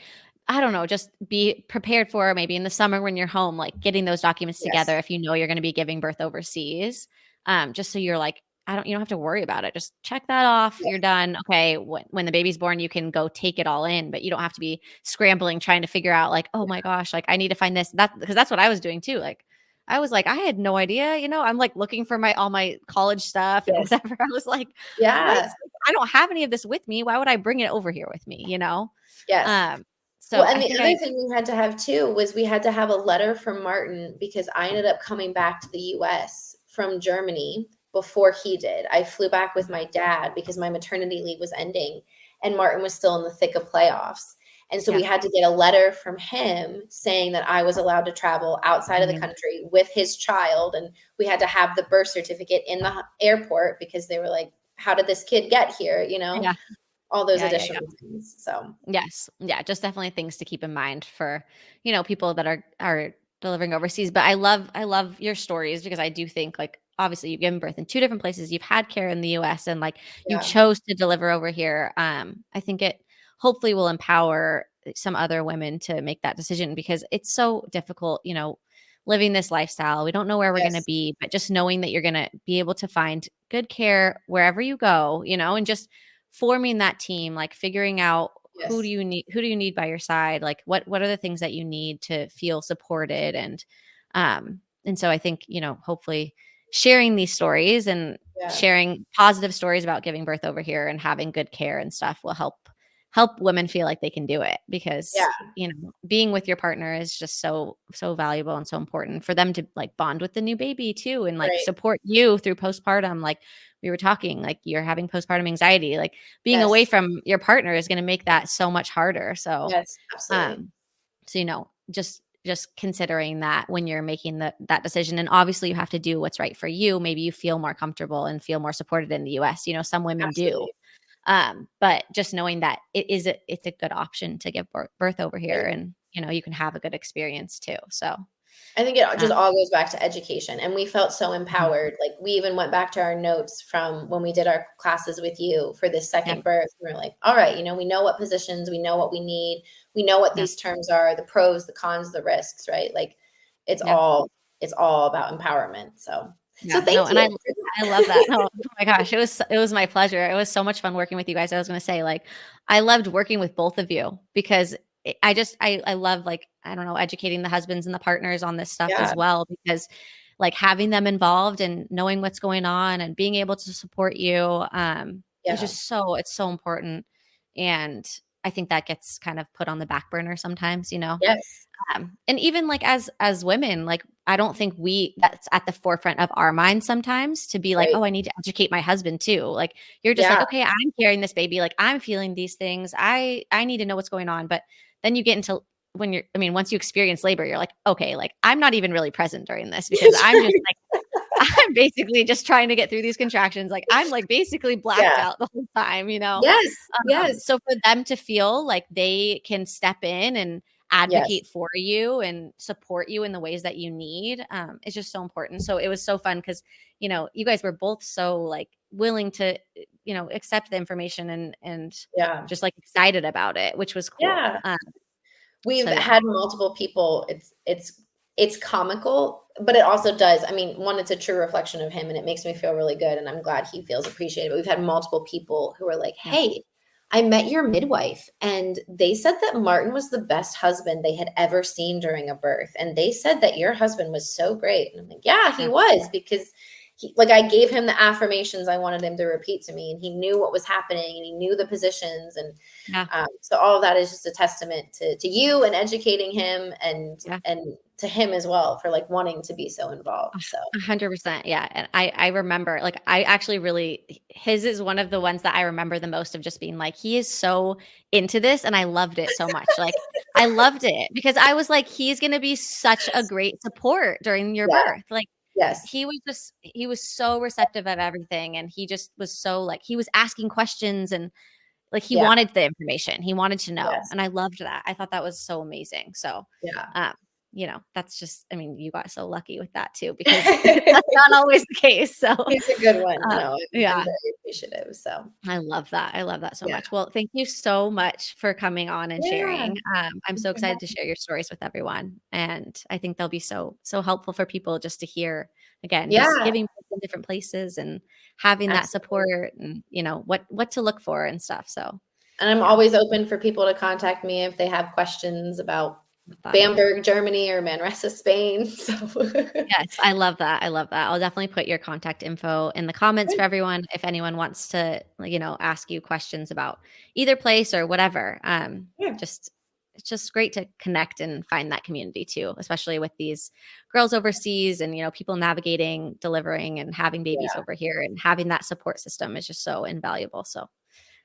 A: I don't know, just be prepared for maybe in the summer when you're home, like getting those documents
B: Yes.
A: together if you know you're going to be giving birth overseas. Just so you're like, you don't have to worry about it. Just check that off.
B: Yeah.
A: You're done. Okay. When the baby's born, you can go take it all in, but you don't have to be scrambling, trying to figure out like, oh my gosh, like I need to find this, because that's what I was doing too. Like, I was like, I had no idea, I'm like looking for all my college stuff and
B: Yes.
A: whatever. I was like, what?
B: Yeah.
A: I don't have any of this with me. Why would I bring it over here with me?
B: Yes. Well,
A: So
B: and
A: I
B: the
A: think
B: other thing we had to have too was we had to have a letter from Martin because I ended up coming back to the US from Germany before he did. I flew back with my dad because my maternity leave was ending and Martin was still in the thick of playoffs. And so we
A: yeah.
B: had to get a letter from him saying that I was allowed to travel outside of the
A: Mhm.
B: country with his child. And we had to have the birth certificate in the airport because they were like, how did this kid get here?
A: Yeah.
B: All those
A: Yeah.
B: additional things. So
A: Yes. Yeah. Just definitely things to keep in mind for, people that are delivering overseas. But I love your stories because I do think like obviously you've given birth in two different places. You've had care in the US and like you
B: yeah.
A: chose to deliver over here. I think it hopefully will empower some other women to make that decision because it's so difficult, living this lifestyle. We don't know where we're going to
B: Yes.
A: be, but just knowing that you're going to be able to find good care wherever you go, and just forming that team, like figuring out
B: Yes.
A: who do you need by your side, like what are the things that you need to feel supported, and so I think hopefully sharing these stories and
B: Yeah.
A: sharing positive stories about giving birth over here and having good care and stuff will help women feel like they can do it because
B: Yeah.
A: being with your partner is just so valuable and so important for them to like bond with the new baby too and like
B: Right.
A: support you through postpartum. Like we were talking, like you're having postpartum anxiety, like being away
B: Yes.
A: from your partner is going to make that so much harder. So
B: Yes. Absolutely.
A: um just considering that when you're making that decision, and obviously you have to do what's right for you. Maybe you feel more comfortable and feel more supported in the US, some women do.
B: Absolutely.
A: But just knowing that it's a good option to give birth over here,
B: Right.
A: and you can have a good experience too. So
B: I think it
A: uh,
B: just all goes back to education. And we felt so
A: mhm.
B: empowered. Like we even went back to our notes from when we did our classes with you for this
A: Yeah,
B: second birth. We were like, all right, we know what positions, we know what we need, we know what
A: yeah,
B: these terms are, the pros, the cons, the risks, right? Like it's
A: yeah.
B: all it's all about empowerment. So
A: Yeah,
B: thank
A: no, and I
B: you.
A: I love that. No, oh my gosh, it was my pleasure. It was so much fun working with you guys. I was gonna say, like, I loved working with both of you because I love, like, I don't know, educating the husbands and the partners on this stuff
B: Yeah.
A: as well because, like, having them involved and knowing what's going on and being able to support you, is
B: Yeah.
A: just it's so important, and I think that gets kind of put on the back burner sometimes.
B: Yes.
A: And even like as women, like I don't think that's at the forefront of our minds sometimes to be like,
B: Right.
A: oh, I need to educate my husband too. Like you're just like,
B: Yeah.
A: okay, I'm carrying this baby, like I'm feeling these things. I need to know what's going on. But then you get into once you experience labor, you're like, okay, like I'm not even really present during this because
B: That's
A: I'm just
B: right.
A: like I'm basically just trying to get through these contractions. Like I'm like basically blacked
B: Yeah.
A: out the whole time.
B: Yes. Yes.
A: So for them to feel like they can step in and
B: Yes.
A: advocate for you and support you in the ways that you need, is just so important. So it was so fun because, you guys were both so like willing to, accept the information and
B: Yeah.
A: just like excited about it, which was cool.
B: Yeah. We've
A: So yeah.
B: had multiple people. It's comical, but it also does. I mean, one, it's a true reflection of him, and it makes me feel really good, and I'm glad he feels appreciated. But we've had multiple people who are like,
A: Yeah.
B: "Hey, I met your midwife, and they said that Martin was the best husband they had ever seen during a birth, and they said that your husband was so great." And I'm like, "Yeah, he
A: Yeah.
B: was because." Like I gave him the affirmations I wanted him to repeat to me, and he knew what was happening, and he knew the positions, and
A: Yeah.
B: so all of that is just a testament to you and educating him
A: Yeah.
B: and to him as well for like wanting to be so involved. So
A: 100%. Yeah. And I remember like I actually really his is one of the ones that I remember the most of just being like, he is so into this and I loved it so much. Like I loved it because I was like, he's gonna be such a great support during your
B: yeah,
A: birth. Like
B: yes,
A: he was so receptive of everything and he just was so like he was asking questions and like he
B: yeah,
A: wanted the information. He wanted to know.
B: yes,
A: And I loved that. I thought that was so amazing. So
B: yeah.
A: um that's just, I mean, you got so lucky with that too, because that's not always the case. So
B: It's a good one. No, I'm
A: yeah,
B: very appreciative. So
A: I love that. I love that so
B: yeah.
A: much. Well, thank you so much for coming on and
B: Yeah.
A: sharing. I'm so excited to share your stories with everyone. And I think they'll be so, so helpful for people just to hear, again, just
B: Yeah,
A: giving people in different places and having that
B: absolutely.
A: support and, what to look for and stuff. So
B: And I'm
A: yeah,
B: always open for people to contact me if they have questions about
A: love that.
B: Bamberg, Germany, or Manresa, Spain. So
A: Yes, I love that. I love that. I'll definitely put your contact info in the comments for
B: good.
A: everyone if anyone wants to, ask you questions about either place or whatever.
B: Yeah,
A: Just it's just great to connect and find that community too, especially with these girls overseas and people navigating, delivering, and having babies
B: yeah,
A: over here, and having that support system is just so invaluable. So,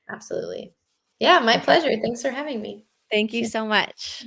B: absolutely. Yeah, my
A: okay,
B: pleasure. Thanks for having me.
A: thank you so much.